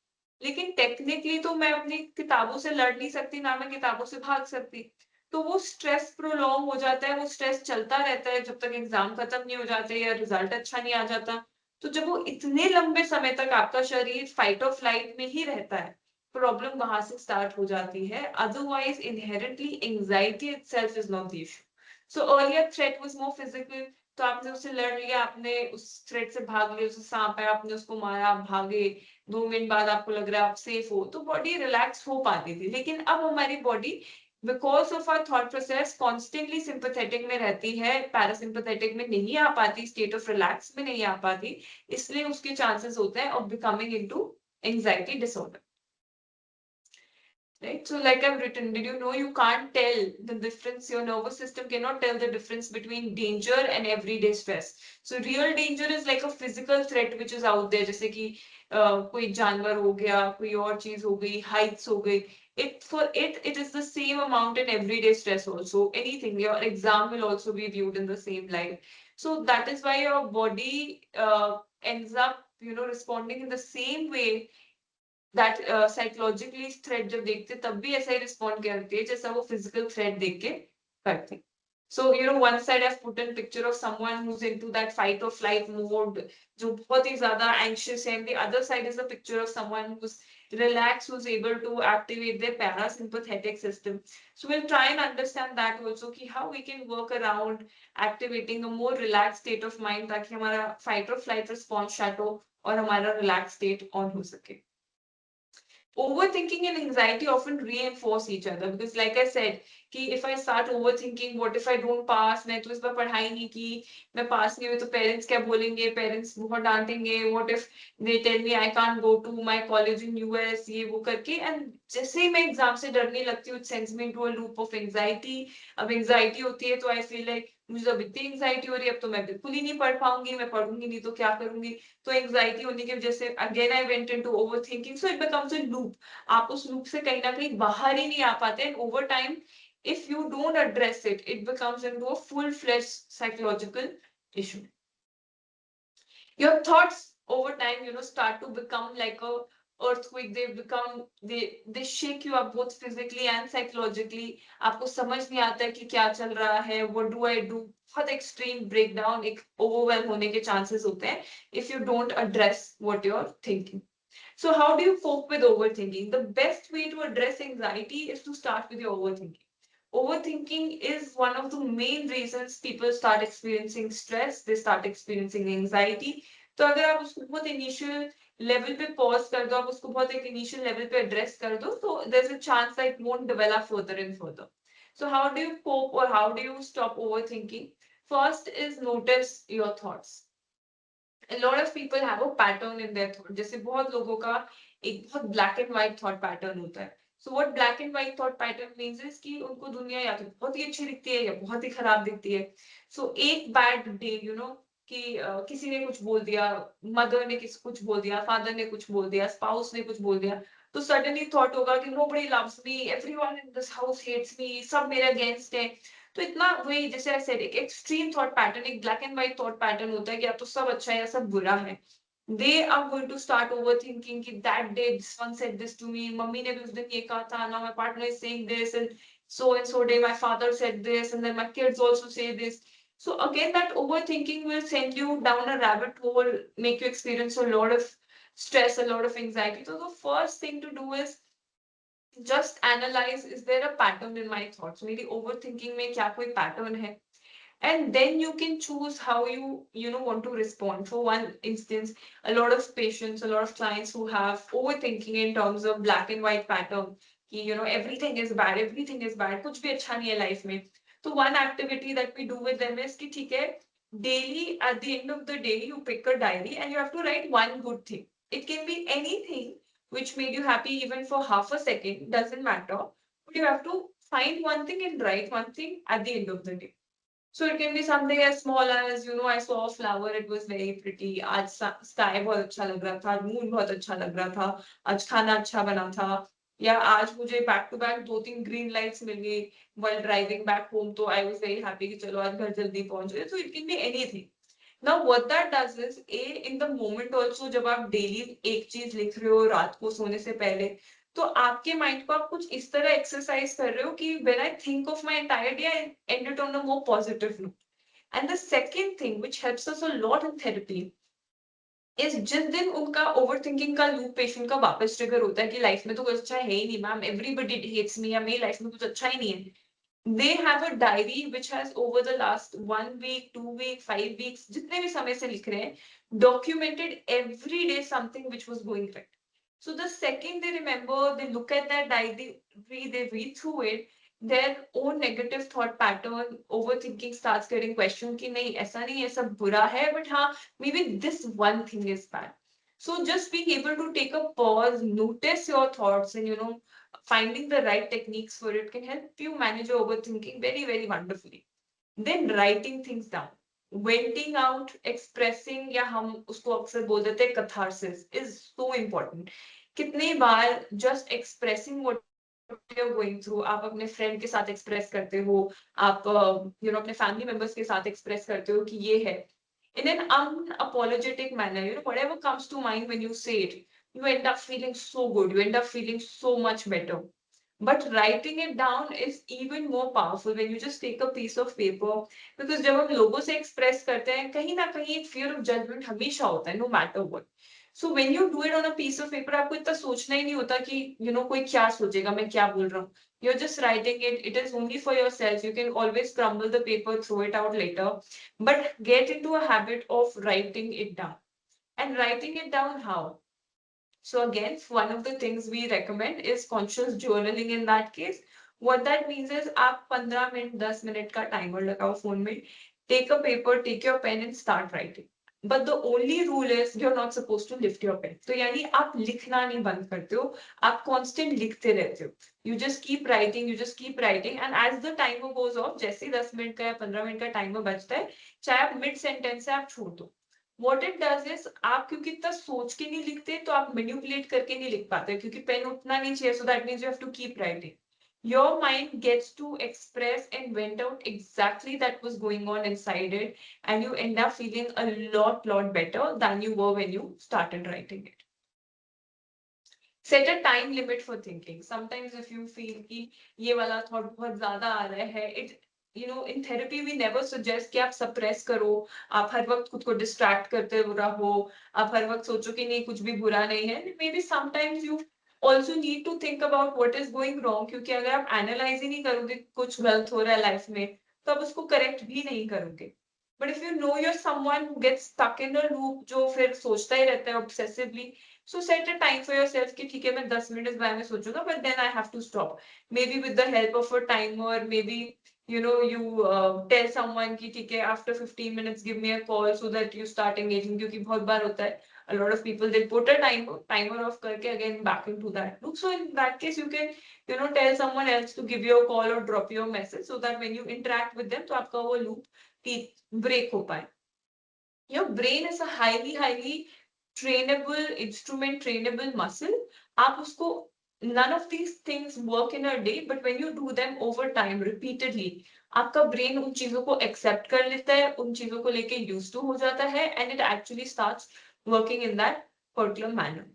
लेकिन टेक्निकली तो मैं अपनी किताबों से लड़ नहीं सकती, ना मैं किताबों से भाग सकती। तो वो स्ट्रेस प्रोलॉन्ग हो जाता है, वो स्ट्रेस चलता रहता है जब तक एग्जाम खत्म नहीं हो जाते या रिजल्ट अच्छा नहीं आ जाता। तो जब वो इतने लंबे समय तक आपका शरीर फाइट और फ्लाइट में ही रहता है, प्रॉब्लम वहां से स्टार्ट हो जाती है। Otherwise inherently anxiety itself is not the issue. So earlier threat was more physical, तो आपने उससे लड़ लिया, आपने उस थ्रेट से भाग लिया, उसे सांप है, आपने उसको मारा, भागे, 2 मिनट बाद आपको लग रहा है आप सेफ हो, तो बॉडी रिलैक्स हो पाती थी। लेकिन अब हमारी body because of our thought process constantly sympathetic में रहती है, पैरासिम्पैथेटिक में नहीं आ पाती, स्टेट ऑफ रिलैक्स में नहीं आ पाती, इसलिए उसके चांसेस होते हैं of becoming into anxiety disorder. right? So like I've written, did you know you can't tell the difference, your nervous system cannot tell the difference between danger and everyday stress. So real danger is like a physical threat which is out there, जैसे कि कोई जानवर हो गया, कोई और चीज हो गई, heights हो गई. It is the same amount in everyday stress also. Anything, your exam will also be viewed in the same light. So that is why your body ends up, responding in the same way that psychologically threat जब देखते तब भी ऐसा ही respond करती है जैसा वो physical threat देख के करती. So, one side I've put in picture of someone who's into that fight or flight mode, जो बहुत ही ज़्यादा anxious है, and the other side is a picture of someone who's relaxed, who's able to activate their parasympathetic system. So we'll try and understand that also, कि how we can work around activating a more relaxed state of mind ताकि हमारा fight or flight response shut हो और हमारा relaxed state on हो सके. Overthinking and anxiety often reinforce each other because like I said कि if I start overthinking, what if I don't pass, मैं तो इस बार पढ़ाई नहीं की, मैं पास नहीं हुई तो पेरेंट्स क्या बोलेंगे, पेरेंट्स बहुत डांटेंगे, what if they tell me I can't go to my college in US, ये वो करके, and जैसे ही मैं एग्जाम से डरने लगती हूँ, it sends me into a loop of anxiety. अब anxiety होती है तो I feel like मुझे अब इतनी एंग्जाइटी हो रही है, अब तो मैं बिल्कुल ही नहीं पढ़ पाऊंगी, मैं पढ़ूंगी नहीं तो क्या करूंगी. तो एंग्जाइटी होने की वजह से again I went into overthinking, so it becomes a loop. आप उस लूप से कहीं ना कहीं बाहर ही नहीं आ पाते, and over time if you don't address it, it becomes into a full-fledged psychological issue. Your thoughts over time, start to become like a earthquake. They shake you up both physically and psychologically. आपको समझ नहीं आता है कि क्या चल रहा है, what do I do. बहुत extreme breakdown, एक overwhelm होने के chances होते हैं if you don't address what you're thinking. So how do you cope with overthinking? The best way to address anxiety is to start with your overthinking. Overthinking is one of the main reasons people start experiencing stress, they start experiencing anxiety. तो अगर आप उसको बहुत initial level पे pause कर दो, आप उसको बहुत एक इनिशियल लेवल पे एड्रेस कर दो, तो there is a chance that it won't develop further and further. So how do you cope or how do you stop overthinking? First is notice your thoughts. A lot of people have a pattern in their thought. जैसे बहुत लोगों का एक बहुत black and white thought pattern होता है. So what black and white thought pattern means is कि उनको दुनिया या तो बहुत ही अच्छी दिखती है या बहुत ही खराब दिखती है. So एक bad day, कि किसी ने कुछ बोल दिया, मदर ने कुछ बोल दिया, फादर ने कुछ बोल दिया, स्पाउस ने कुछ बोल दिया, तो सडनली थॉट होगा कि nobody loves me, everyone in this house hates me, सब मेरे अगेंस्ट है. तो इतना वही जैसे आई सेड, एक एक्सट्रीम थॉट पैटर्न, एक black and white thought pattern होता है कि या तो सब अच्छा है या सब बुरा है. They are going to start overthinking कि that day this one said this to me, mummy ने भी उस दिन ये कहा था, now my partner is saying this, and so day my father said this, and then my kids also say this. So again, that overthinking will send you down a rabbit hole, make you experience a lot of stress, a lot of anxiety. So the first thing to do is just analyze, is there a pattern in my thoughts, मेरी overthinking में क्या कोई pattern है, and then you can choose how you want to respond. For one instance, a lot of patients, a lot of clients who have overthinking in terms of black and white pattern, कि everything is bad, everything is bad, कुछ भी अच्छा नहीं है life में. So one activity that we do with them is कि ठीक है, daily at the end of the day you pick a diary and you have to write one good thing. It can be anything which made you happy even for half a second, doesn't matter, but you have to find one thing and write one thing at the end of the day. So it can be something as small as, I saw a flower, it was very pretty. आज sky बहुत अच्छा लग रहा था, moon बहुत अच्छा लग रहा था, आज खाना अच्छा बना था, या आज मुझे back to back 2-3 green lights मिल गई while driving back home, तो I was very happy कि चलो आज घर जल्दी पहुंच गए. So it can be anything. Now what that does is, in the moment also, जब आप daily एक चीज लिख रहे हो रात को सोने से पहले, तो आपके माइंड को आप कुछ इस तरह एक्सरसाइज कर रहे हो कि when I think of my entire day, I end it on a more positive note. And the second thing which helps us a lot in therapy is जिस दिन उनका ओवरथिंकिंग का लूप पेशेंट का वापस ट्रिगर होता है कि life में तो कुछ अच्छा है ही नहीं मैम, एवरीबडी हेट्स मी, या मेरी लाइफ में कुछ अच्छा ही नहीं है, they have a diary which has over the last 1 week, 2 week, 5 weeks, जितने भी समय से लिख रहे हैं, documented every day something which was going right. So the second they remember, they look at that diary, they read through it, their own negative thought pattern, overthinking starts getting questioned कि नहीं ऐसा नहीं है, सब बुरा है, but हाँ, maybe this one thing is bad. So just being able to take a pause, notice your thoughts, and finding the right techniques for it can help you manage your overthinking very, very wonderfully. Then writing things down. Venting out, expressing, या हम उसको अक्सर बोल देते हैं catharsis is so important. कितने बार just expressing what you're going through, आप अपने friend के साथ express करते हो, आप अपने family members के साथ express करते हो कि ये है. In an unapologetic manner, whatever comes to mind when you say it, you end up feeling so good, you end up feeling so much better. But writing it down is even more powerful when you just take a piece of paper, because जब हम लोगों से express करते हैं, कहीं ना कहीं एक fear of judgment हमेशा होता है, no matter what. So when you do it on a piece of paper, आपको इतना सोचना ही नहीं होता कि कोई क्या सोचेगा, मैं क्या बोल रहा हूँ. You're just writing it. It is only for yourself. You can always crumble the paper, throw it out later, but get into a habit of writing it down. And writing it down how? So again, one of the things we recommend is conscious journaling in that case. What that means is आप 15 minute 10 minute का timer लगाओ phone में, take a paper, take your pen and start writing. But the only rule is you're not supposed to lift your pen. तो यानी आप लिखना नहीं बंद करते हो, आप constant लिखते रहते हो. You just keep writing, you just keep writing, and as the timer goes off, जैसे 10 मिनट का या 15 मिनट का timer बजता है, चाहे आप mid sentence से आप छोड़ दो. What it does is आप क्योंकि इतना सोच के नहीं लिखते तो आप मैनिपुलेट करके नहीं लिख पाते क्योंकि पेन उठना नहीं चाहिए, so that means you have to keep writing. Your mind gets to express and vent out exactly that was going on inside it, and you end up feeling a lot better than you were when you started writing it. Set a time limit for thinking. Sometimes if you feel कि ये वाला thought बहुत ज़्यादा आ रहा है, it in therapy we never suggest कि आप suppress करो, आप हर वक्त खुद को distract करते रहो, आप हर वक्त सोचो कि नहीं कुछ भी बुरा नहीं है. Maybe sometimes you also need to think about what is going wrong, क्योंकि अगर आप analyze ही नहीं करोगे कुछ गलत हो रहा है life में, तो आप उसको correct भी नहीं करोगे. But if you know you're someone who gets stuck in a loop, जो फिर सोचता ही रहता है obsessively, so set a time for yourself कि ठीक है मैं 10 मिनट इस बारे में सोचूंगा, but then I have to stop. Maybe with the help of a timer, maybe you tell someone कि ठीक है after 15 minutes give me a call so that you start engaging, क्योंकि बहुत बार होता है a lot of people they put a timer off करके again back into that loop. So in that case you can tell someone else to give you a call or drop you a message so that when you interact with them तो आपका वो loop break हो पाए. Your brain is a highly trainable instrument, trainable muscle. आप उसको none of these things work in a day, but when you do them over time repeatedly, आपका brain उन चीजों को accept कर लेता है, उन चीजों को लेके used to हो जाता है, and it actually starts working in that particular manner.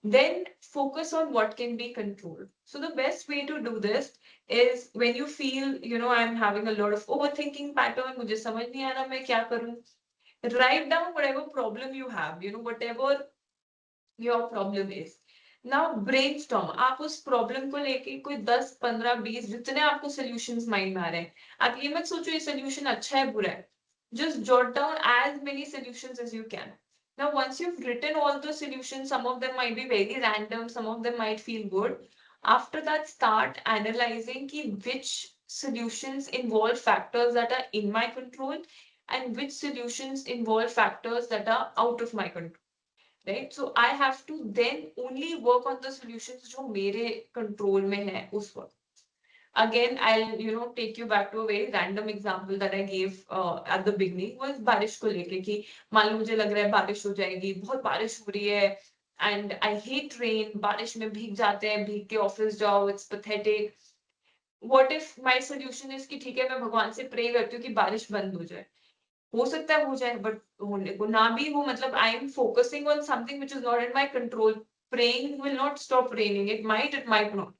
Then focus on what can be controlled. So the best way to do this is when you feel, I'm having a lot of overthinking pattern, मुझे समझ नहीं आ रहा मैं क्या करूं. Write down whatever problem you have, whatever your problem is. Now brainstorm. आप उस problem को लेके कोई 10, 15, 20 जितने आपको solutions mind में आ रहे हैं, आप ये मत सोचो ये solution अच्छा है बुरा है. Just jot down as many solutions as you can. Now once you've written all the solutions, some of them might be very random, some of them might feel good. After that, start analyzing which solutions involve factors that are in my control and which solutions involve factors that are out of my control. Right? So I have to then only work on the solutions जो मेरे control में है उस वक्त. Again, I'll take you back to a very random example that I gave at the beginning was बारिश को लेके कि मान लो मुझे लग रहा है बारिश हो जाएगी, बहुत बारिश हो रही है, and I hate rain, बारिश में भीग जाते हैं, भीग के ऑफिस जाओ, it's pathetic. What if my solution is कि ठीक है मैं भगवान से pray करती हूँ कि बारिश बंद हो जाए. हो सकता है हो जाए, बट होने को ना भी हो, मतलब I am focusing on something which is not in my control. Praying will not stop raining, it might not.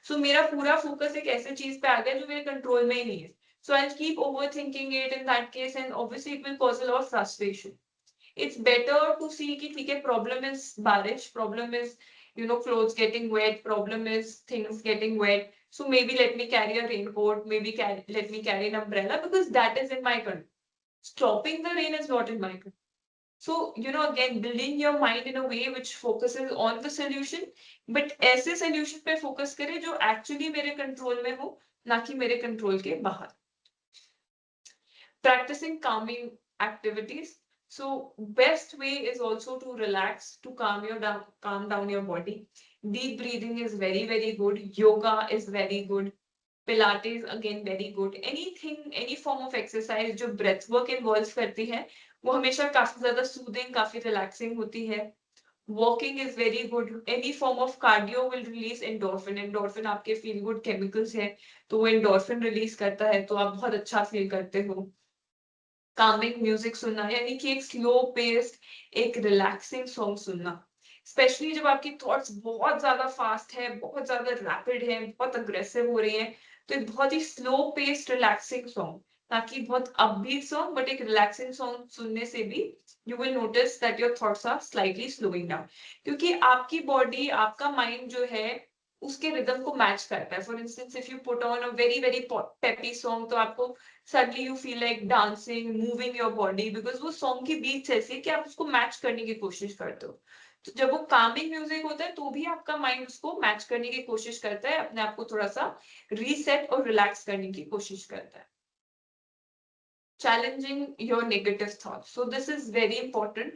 So मेरा पूरा फोकस एक ऐसे चीज पे आ गया जो मेरे कंट्रोल में ही नहीं है. So I'll keep overthinking it in that case, and obviously it will cause a lot of frustration. It's better to see कि ठीक है problem is बारिश, problem is clothes getting wet, problem is things getting wet. So maybe let me carry a raincoat, maybe let me carry an umbrella because that is in my control. Stopping the rain is not in my control. So, again, building your mind in a way which focuses on the solution, but ऐसे solution पे focus करे जो actually मेरे control में हो, ना कि मेरे control के बाहर. Practicing calming activities. So, best way is also to relax, to calm down your body. Deep breathing is very, very good. Yoga is very good. Pilates again very good. Anything, any form of exercise जो breath work involves करती है, वो हमेशा काफी ज्यादा soothing, काफी relaxing होती है. Walking is very good. Any form of cardio will release endorphin. Endorphin आपके feel good chemicals है, तो वो endorphin release करता है, तो आप बहुत अच्छा feel करते हो. Calming music सुनना, यानी कि एक slow paced, एक relaxing song सुनना. Especially जब आपकी thoughts बहुत ज्यादा fast है, बहुत ज्यादा rapid है, बहुत aggressive हो रही हैं, तो एक बहुत ही slow paced relaxing song, ताकि बहुत upbeat song but एक relaxing song सुनने से भी you will notice that your thoughts are slightly slowing down. क्योंकि आपकी body, आपका mind जो है उसके रिदम को मैच करता है. For instance if you put on a very very peppy song, तो आपको suddenly you feel like dancing, moving your body, because वो सॉन्ग की बीट्स ऐसी है कि आप उसको मैच करने की कोशिश करते हो. तो जब वो कामिंग म्यूजिक होता है तो भी आपका माइंड उसको मैच करने की कोशिश करता है, अपने आप को थोड़ा सा रीसेट और रिलैक्स करने की कोशिश करता है. Challenging your negative thoughts. So this is very important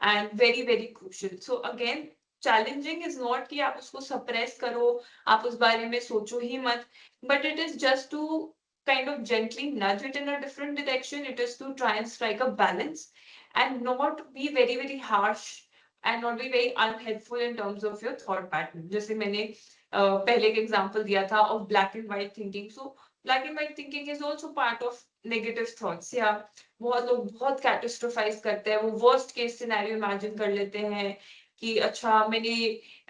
and very, very crucial. So again, challenging is not कि आप उसको suppress करो, आप उस बारे में सोचो ही मत, but it is just to kind of gently nudge it in a different direction. It is to try and strike a balance and not be very, very harsh and not be very unhelpful in terms of your thought pattern. जैसे मैंने पहले एक example दिया था of black and white thinking. So black and white thinking is also part of negative thoughts. या बहुत लोग बहुत कैटास्ट्रोफाइज करते हैं, वो वर्स्ट केस सिनेरियो इमेजिन कर लेते हैं कि अच्छा मैंने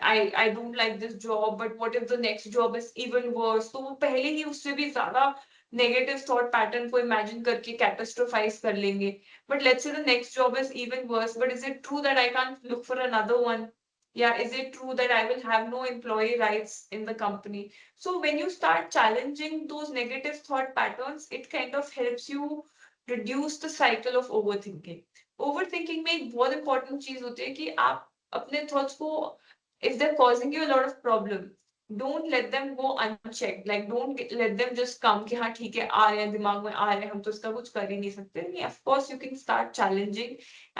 I don't like this job but what if the next job is even worse, तो वो पहले ही उससे भी ज्यादा नेगेटिव थॉट पैटर्न को इमेजिन करके कैटास्ट्रोफाइज कर लेंगे. But let's say the next job is even worse, but is it true that I can't look for another one? Yeah, is it true that I will have no employee rights in the company? So when you start challenging those negative thought patterns, it kind of helps you reduce the cycle of overthinking. Overthinking में एक बहुत important चीज होती है कि आप अपने thoughts को, if they're causing you a lot of problem, don't let them go unchecked. Like don't let them just come कि हाँ ठीक है आ रहे हैं दिमाग में, आ रहे हैं, हम तो इसका कुछ कर ही नहीं सकते. नहीं, of course you can start challenging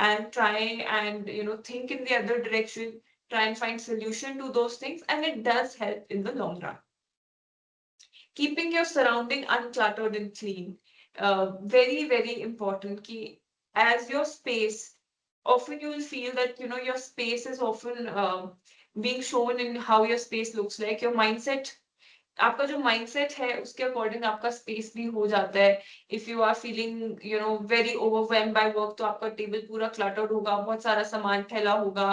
and try and think in the other direction, try and find solution to those things, and it does help in the long run. Keeping your surrounding uncluttered and clean, very, very important. Ki as your space, often you will feel that your space is often being shown in how your space looks like. Your mindset, आपका जो mindset है उसके according आपका space भी हो जाता है. If you are feeling very overwhelmed by work, तो आपका table पूरा cluttered होगा, बहुत सारा सामान फैला होगा.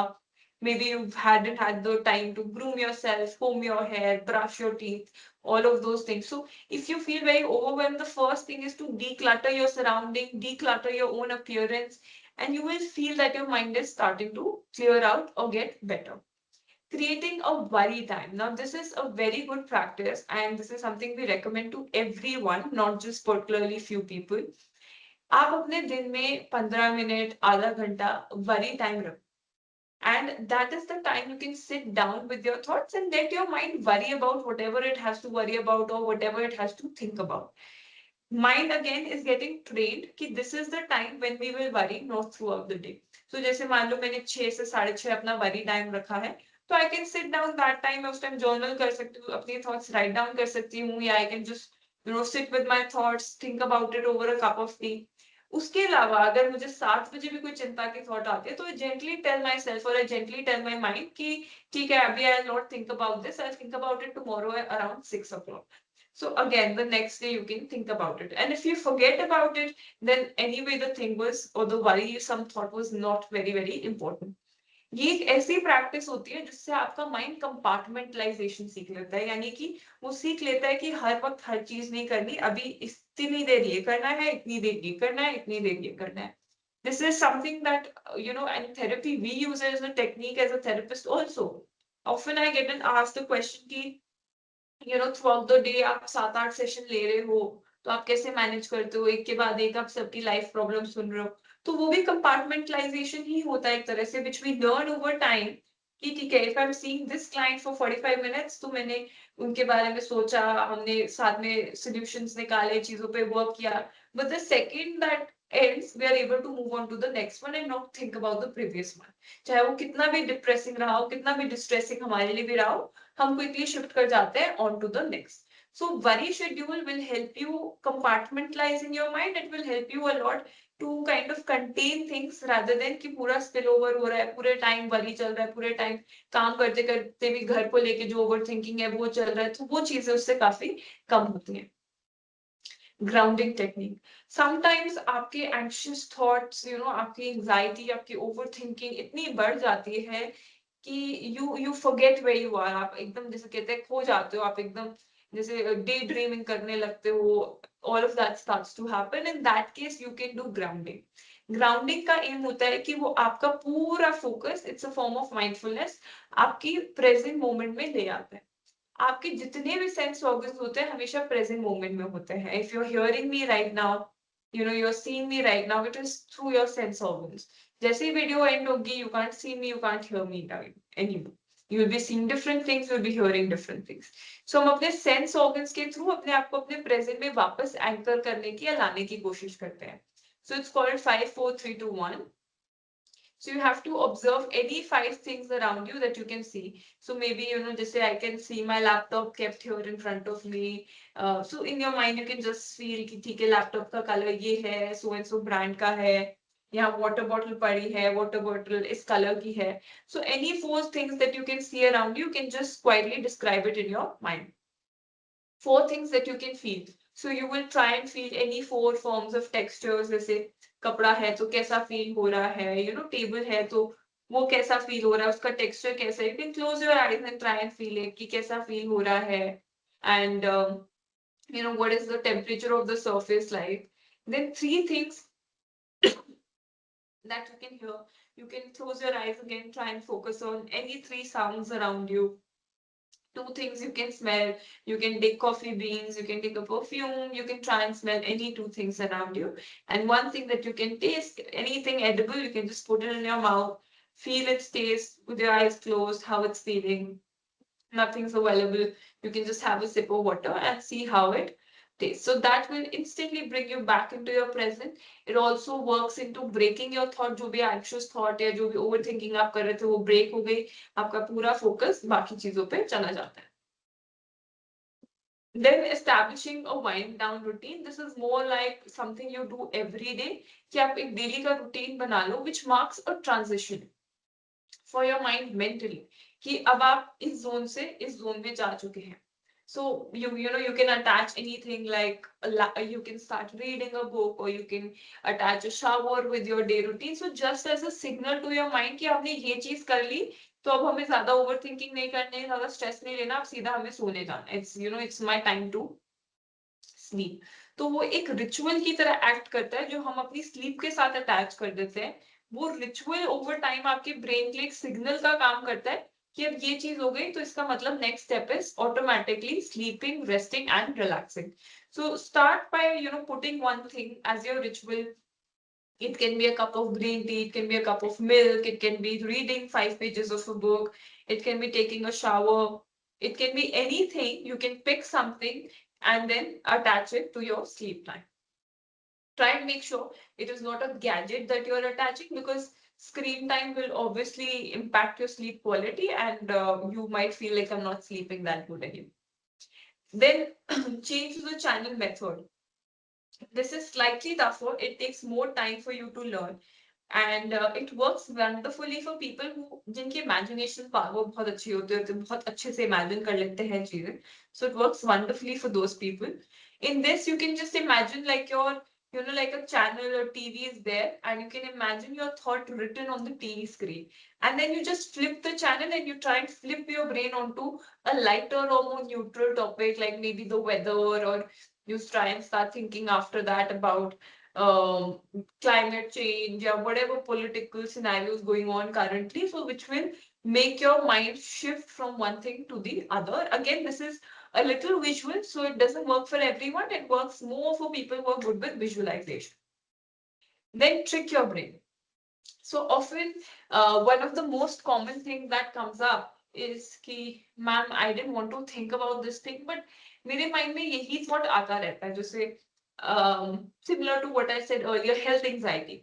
Maybe you hadn't had the time to groom yourself, comb your hair, brush your teeth, all of those things. So if you feel very overwhelmed, the first thing is to declutter your surrounding, declutter your own appearance, and you will feel that your mind is starting to clear out or get better. Creating a worry time. Now, this is a very good practice, and this is something we recommend to everyone, not just particularly few people. आप अपने दिन में 15 minute, आधा घंटा worry time रखो. And that is the time you can sit down with your thoughts and let your mind worry about whatever it has to worry about or whatever it has to think about. Mind again is getting trained कि this is the time when we will worry, not throughout the day. So जैसे मान लो मैंने 6 से 6:30 अपना worry time रखा है, तो I can sit down that time, मैं उस time journal कर सकती हूँ, अपनी thoughts write down कर सकती हूँ, या I can just sit with my thoughts, think about it over a cup of tea. उसके अलावा अगर मुझे 7 बजे भी कोई चिंता की थॉट आती है, तो जेंटली टेल माई सेल्फ और I gently tell my mind कि ठीक है अभी I not think about this, I think about it tomorrow around 6 o'clock. So again, the next day you can think about it. And if you forget about it, then anyway the thing was, or the worrisome thought was not very, very important. ये एक ऐसी practice होती है जिससे आपका mind compartmentalisation सीख लेता है, यानी कि वो सीख लेता है कि हर वक्त हर चीज नहीं करनी, अभी इतनी देर ये करना है, इतनी देर ये करना है, इतनी देर ये करना है. This is something that in therapy we use it as a technique as a therapist also. Often I get asked the question कि throughout the day आप 7-8 सेशन ले रहे हो, तो आप कैसे मैनेज करते हो, एक के बाद एक आप सबकी लाइफ प्रॉब्लम सुन रहे हो. तो वो भी कंपार्टमेंटलाइजेशन ही होता है एक तरह से, which we learn over time. कि ठीक है, if I'm seeing this client for 45 minutes, तो मैंने उनके बारे में सोचा, हमने साथ में solutions निकाले, चीजों पे वर्क किया. But the second that ends, we are able to move on to the next one and not think about the previous one. चाहे वो कितना भी डिप्रेसिंग रहा हो, कितना भी डिस्ट्रेसिंग हमारे लिए भी रहा हो, हम क्विकली शिफ्ट कर जाते हैं on to the next. So worry schedule will help you compartmentalize in your mind. It will help you a lot to kind of contain things rather than कि पूरा spill over हो रहा है, पूरे time worry चल रहा है, पूरे टाइम काम करते करते भी घर को लेके जो ओवर थिंकिंग है वो चल रहा है, तो वो चीजें उससे काफी कम होती हैं. Grounding technique. समटाइम्स आपके एंग्शियस थॉट्स, आपकी एंजाइटी, आपकी ओवर थिंकिंग इतनी बढ़ जाती है कि you forget where you are. आप एकदम जैसे कहते हैं खो जाते हो, आप एकदम जैसे डे ड्रीमिंग करने लगते हो. All of that starts to happen. In that case you can do grounding. Grounding का एम होता है कि वो आपका पूरा focus, it's a form of mindfulness, आपकी प्रेजेंट मोमेंट में ले आता है. आपके जितने भी सेंस ऑर्गन्स होते हैं हमेशा प्रेजेंट मोमेंट में होते हैं. If you are hearing me right now, you are seeing me right now, it is through your sense organs. जैसे ही वीडियो एंड होगी, you can't see me, you can't hear me anymore. You will be seeing different things, you will be hearing different things. So हम अपने sense organs के through अपने आप को अपने प्रेजेंट में वापस एंकर करने की या लाने की कोशिश करते हैं. So it's called 5 4 3 2 1. So you have to observe any 5 things around you that you can see. So maybe, just say I can see my laptop kept here in front of me. So in your mind, you can just feel कि ठीक है, laptop का color ये है, so and so brand का है. यहाँ water bottle पड़ी है, water bottle इस color की है. So any 4 things that you can see around you can just quietly describe it in your mind. 4 things that you can feel. So you will try and feel any 4 forms of textures. जैसे कपड़ा है तो कैसा feel हो रहा है, table है तो वो कैसा फील हो रहा है, उसका टेक्सचर कैसा है. You can close your eyes and try and feel it कि कैसा फील हो रहा है. And what is the temperature of the surface like. Then 3 things that you can hear. You can close your eyes again, try and focus on any 3 sounds around you. 2 things you can smell. You can take coffee beans, you can take a perfume, you can try and smell any 2 things around you. And 1 thing that you can taste, anything edible, you can just put it in your mouth, feel its taste with your eyes closed, how it's feeling. Nothing's available. You can just have a sip of water and see how it tastes. So that will instantly bring you back into your present. It also works into breaking your thought. जो भी anxious thought या जो भी overthinking आप कर रहे थे वो break हो गई. आपका पूरा focus बाकी चीजों पे चला जाता है. Then establishing a wind down routine. This is more like something you do every day. कि आप एक daily का routine बना लो, which marks a transition for your mind mentally. कि अब आप इस zone से इस zone में जा चुके हैं. So you can attach anything like you can start reading a book, or you can attach a shower with your day routine. So just as a signal to your mind कि आपने ये चीज कर ली, तो अब हमें ज्यादा ओवर थिंकिंग नहीं करनी है, ज्यादा स्ट्रेस नहीं लेना, अब सीधा हमें सोने जाना है. It's my time to sleep. तो वो एक रिचुअल की तरह एक्ट करता है जो हम अपनी स्लीप के साथ अटैच कर देते हैं. वो रिचुअल ओवर टाइम आपके ब्रेन के लिए एक सिग्नल का काम करता है कि अब ये चीज हो गई, तो इसका मतलब next step is automatically sleeping, resting and relaxing. So start by putting one thing as your ritual. It can be a cup of green tea, it can be a cup of milk, it can be reading 5 pages of a book, it can be taking a shower, it can be anything. You can pick something and then attach it to your sleep time. Try and make sure it is not a gadget that you're attaching, because screen time will obviously impact your sleep quality, and you might feel like I'm not sleeping that good anymore. Then change the channel method. This is slightly tougher. It takes more time for you to learn. And it works wonderfully for people who जिनकी imagination power बहुत अच्छी होती है, बहुत अच्छे से imagine कर लेते हैं चीजें. So it works wonderfully for those people. In this, you can just imagine like like a channel or TV is there, and you can imagine your thought written on the TV screen. And then you just flip the channel and you try and flip your brain onto a lighter or more neutral topic, like maybe the weather, or you try and start thinking after that about climate change or whatever political scenarios going on currently. So which will make your mind shift from one thing to the other. Again, this is a little visual, so it doesn't work for everyone. It works more for people who are good with visualization. Then trick your brain. So often, one of the most common thing that comes up is कि ma'am, I didn't want to think about this thing, but मेरे mind में यही thought आता रहता है. जैसे similar to what I said earlier, health anxiety.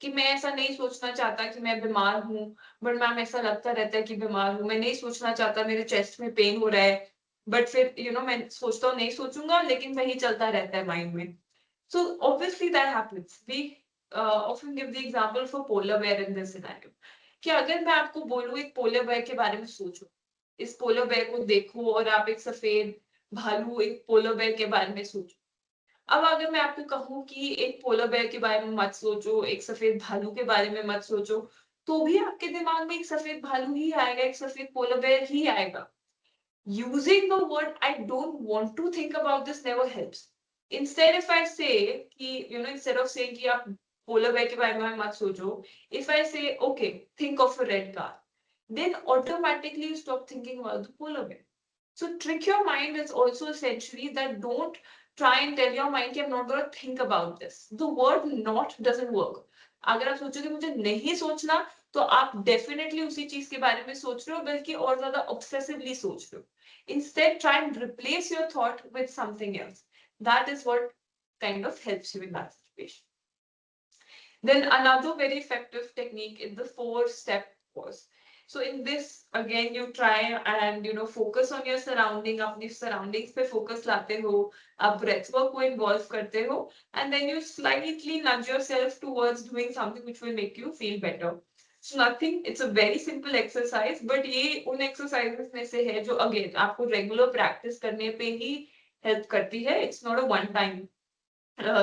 कि मैं ऐसा नहीं सोचना चाहता कि मैं बीमार हूँ, बट मैम ऐसा लगता रहता है कि बीमार हूँ, मैं नहीं सोचना चाहता मेरे चेस्ट में पेन हो रहा है, बट फिर मैं सोचता हूँ नहीं सोचूंगा, लेकिन वही चलता रहता है माइंड में. So obviously that happens. We often give the example for polar bear in this scenario. कि अगर मैं आपको बोलूँ एक पोलर बेयर के बारे में सोचो, इस पोलर बेयर को देखो, और आप एक सफेद भालू एक पोलर बेयर के बारे में सोचो. अब अगर मैं आपको कहूँ कि एक पोलर बेयर के बारे में मत सोचो, एक सफेद भालू के बारे में मत सोचो, तो भी आपके दिमाग में एक सफेद भालू ही आएगा, एक सफेद पोलर बेयर ही आएगा. Using the word I don't want to think about this never helps. Instead, if I say कि instead of saying कि आप polar bear के बारे में मत सोचो, if I say okay, think of a red car, then automatically you stop thinking about the polar bear. So trick your mind is also essentially that don't try and tell your mind कि I'm not going to think about this. The word not doesn't work. अगर आप सोचोगे मुझे नहीं सोचना, तो आप definitely उसी चीज के बारे में सोच रहे हो, बल्कि और ज्यादा ऑब्सेसिवली सोच रहे हो. Instead, try and replace your thought with something else. That is what kind of helps you in that situation. Then another very effective technique is the 4-step pause. So in this, again, you try and focus on your surrounding, अपनी surroundings पे focus लाते हो, आप breath work को involve करते हो, and then you slightly nudge yourself towards doing something which will make you feel better. So nothing, it's a very simple exercise, but ये उन exercises में से है जो again आपको regular practice करने पे ही help करती है. It's not a one-time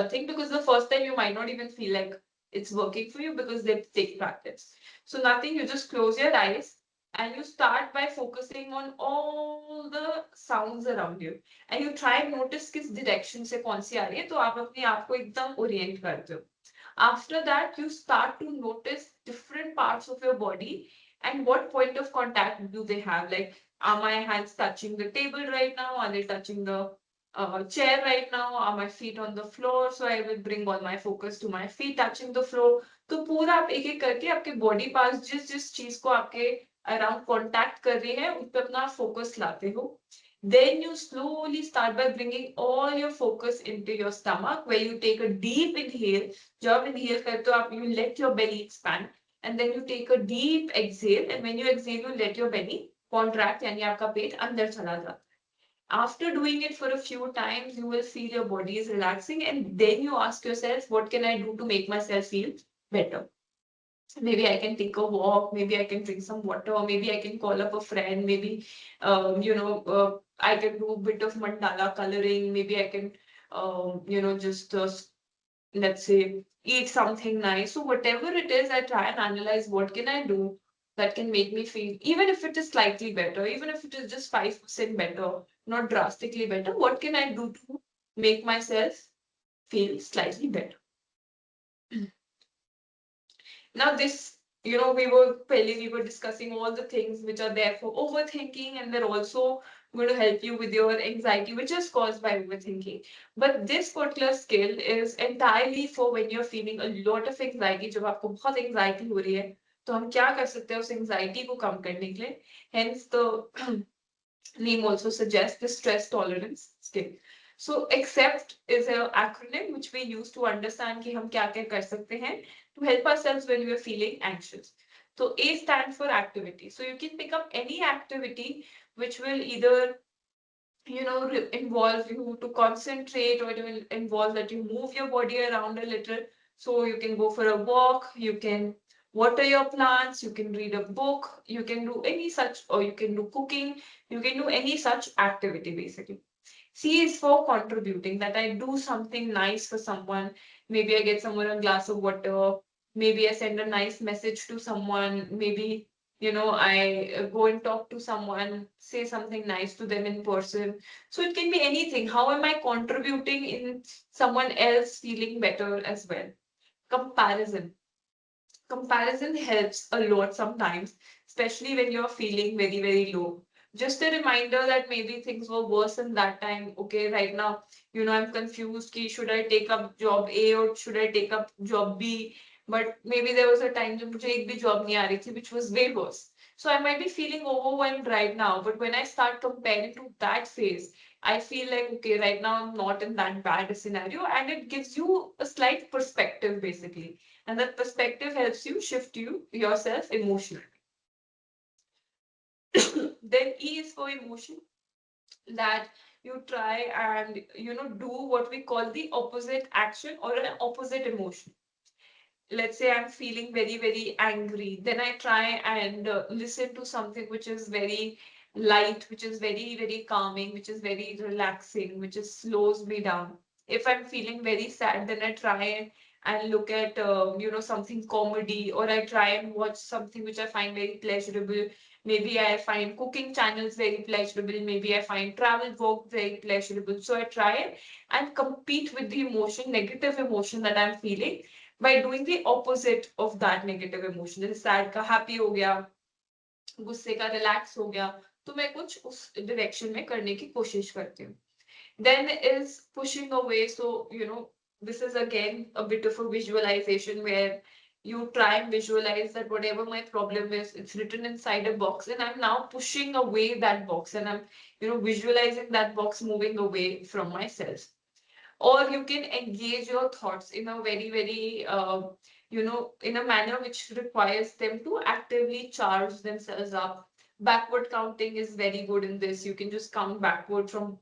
thing, because the first time you might not even feel like it's working for you because they take practice. So nothing, you just close your eyes and you start by focusing on all the sounds around you, and you try and notice किस direction से कौन सी आ रही है, तो आप अपने आप को एकदम orient करते हो. After that, you start to notice different parts of your body and what point of contact do they have. Like, are my hands touching the table right now? Are they touching the chair right now? Are my feet on the floor? So I will bring all my focus to my feet touching the floor. तो पूरा आप एक एक करके आपके body parts जिस जिस चीज को आपके अराउंड कांटेक्ट कर रही है, उस पर अपना फोकस लाते हो. Then you slowly start by bringing all your focus into your stomach, where you take a deep inhale. जब आप inhale करते हो, आप you let your belly expand, and then you take a deep exhale, and when you exhale, you let your belly contract, यानी आपका पेट अंदर चला जाता है. After doing it for a few times, you will feel your body is relaxing, and then you ask yourself, what can I do to make myself feel better? Maybe I can take a walk, maybe I can drink some water, or maybe I can call up a friend, maybe I can do a bit of mandala coloring, maybe I can just let's say eat something nice. So whatever it is, I try and analyze what can I do that can make me feel, even if it is slightly better, even if it is just 5% better, not drastically better, what can I do to make myself feel slightly better? Now this, we were discussing all the things which are there for overthinking, and they're also going to help you with your anxiety, which is caused by overthinking. But this particular skill is entirely for when you're feeling a lot of anxiety. जब आपको बहुत anxiety हो रही है, तो हम क्या कर सकते हैं उस anxiety को कम करने के लिए? Hence the name also suggests the stress tolerance skill. So accept is an acronym which we use to understand कि हम क्या क्या कर सकते हैं to help ourselves when we are feeling anxious. So A stands for activity. So you can pick up any activity which will either involve you to concentrate, or it will involve that you move your body around a little. So you can go for a walk, you can water your plants, you can read a book, you can do any such, or you can do cooking, you can do any such activity basically. C is for contributing, that I do something nice for someone. Maybe I get someone a glass of water. Maybe I send a nice message to someone. Maybe, I go and talk to someone, say something nice to them in person. So it can be anything. How am I contributing in someone else feeling better as well? Comparison. Comparison helps a lot sometimes, especially when you're feeling very, very low. Just a reminder that maybe things were worse in that time. Okay, right now, I'm confused. Ki, should I take up job A or should I take up job B? But maybe there was a time जब मुझे एक भी job नहीं आ रही थी, which was way worse. So I might be feeling overwhelmed right now, but when I start comparing to that phase, I feel like, okay, right now I'm not in that bad a scenario, and it gives you a slight perspective basically. And that perspective helps you shift yourself emotionally. Then E is for emotion, that you try and do what we call the opposite action or an opposite emotion. Let's say I'm feeling very, very angry, then I try and listen to something which is very light, which is very, very calming, which is very relaxing, which is slows me down. If I'm feeling very sad, then I try and look at something comedy, or I try and watch something which I find very pleasurable. Maybe I find cooking channels very pleasurable, maybe I find travel vlog very pleasurable. So I try and compete with the emotion, negative emotion that I'm feeling, by doing the opposite of that negative emotion. जैसे sad का happy हो गया, गुस्से का relax हो गया, तो मैं कुछ उस direction में करने की कोशिश करती हूँ. Then is pushing away. So, this is again a bit of a visualization where you try and visualize that whatever my problem is, it's written inside a box, and I'm now pushing away that box, and I'm, visualizing that box moving away from myself. Or you can engage your thoughts in a very, very in a manner which requires them to actively charge themselves up. Backward counting is very good in this. You can just count backward from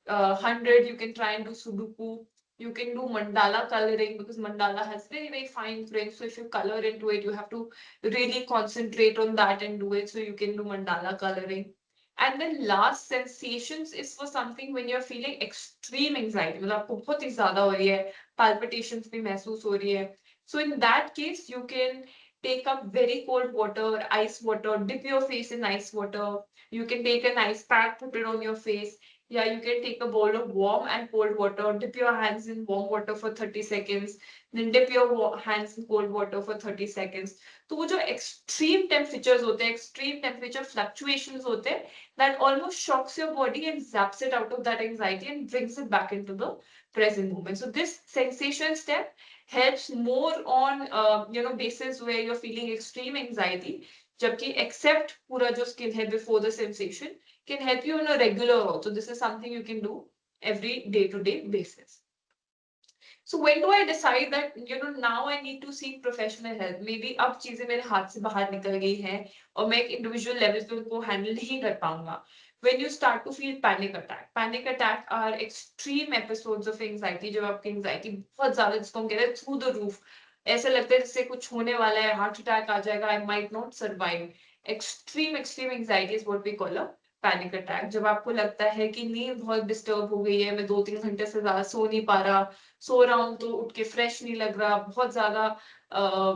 100. You can try and do Sudoku. You can do mandala coloring, because mandala has very, very fine print. So if you color into it, you have to really concentrate on that and do it. So you can do mandala coloring. And then last, sensations is for something when you're feeling extreme anxiety, मतलब आपको बहुत ही ज़्यादा हो रही है, palpitations भी महसूस हो रही है. So in that case, you can take up very cold water, ice water, dip your face in ice water. You can take an ice pack, put it on your face. Yeah, you can take a bowl of warm and cold water, dip your hands in warm water for 30 seconds, then dip your hands in cold water for 30 seconds. तो वो जो extreme temperatures होते हैं, extreme temperature fluctuations होते हैं, that almost shocks your body and zaps it out of that anxiety and brings it back into the present moment. So this sensation step helps more on basis where you're feeling extreme anxiety. जबकि accept पूरा जो skill है before the sensation can help you on a regular also. This is something you can do every day-to-day basis. So when do I decide that now I need to seek professional help? Maybe अब चीजें मेरे हाथ से बाहर निकल गई हैं और मैं एक individual level पे उनको handle नहीं कर पाऊंगा. When you start to feel panic attack are extreme episodes of anxiety. जब आपकी anxiety बहुत ज्यादा, जिसको हम कहते हैं through the roof, ऐसा लगता है जैसे कुछ होने वाला है, heart attack आ जाएगा, I might not survive. Extreme anxiety is what we call a panic attack. जब आपको लगता है कि नींद बहुत डिस्टर्ब हो गई है, मैं 2-3 घंटे से ज्यादा सो नहीं पा रहा, सो रहा हूँ तो उठ के फ्रेश नहीं लग रहा, बहुत ज्यादा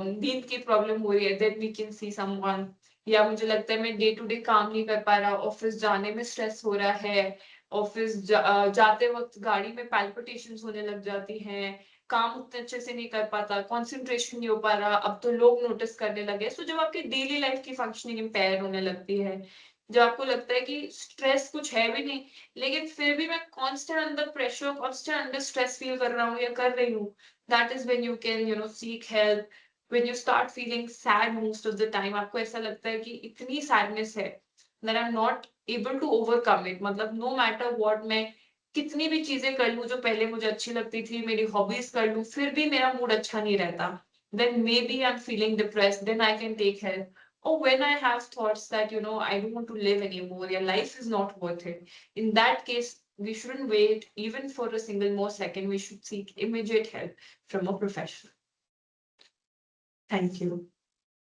नींद की प्रॉब्लम हो रही है, then we can see someone. या मुझे लगता है मैं डे टू डे काम नहीं कर पा रहा, ऑफिस जाने में स्ट्रेस हो रहा है, ऑफिस जाते वक्त गाड़ी में पैल्पिटेशंस होने लग जाती हैं, काम उतने अच्छे से नहीं कर पाता, कंसंट्रेशन नहीं हो पा रहा, अब तो लोग नोटिस करने लगे. सो जब आपकी डेली लाइफ की फंक्शनिंग इम्पेयर होने लगती है, जब आपको लगता है कि स्ट्रेस कुछ है भी नहीं, लेकिन फिर भी मैं constant under pressure, constant under stress feel कर रहा हूँ या कर रही हूँ, that is when you can seek help. When you start feeling sad most of the time, आपको ऐसा लगता है कि इतनी सैडनेस है that I am not able to overcome it. मतलब नो मैटर व्हाट, मैं कितनी भी चीजें कर लूं जो पहले मुझे अच्छी लगती थी, मेरी हॉबीज कर लूं, फिर भी मेरा मूड अच्छा नहीं रहता, then maybe I'm feeling depressed, then I can take help. Or when I have thoughts that, I don't want to live anymore, your life is not worth it. In that case, we shouldn't wait even for a single more second. We should seek immediate help from a professional. Thank you.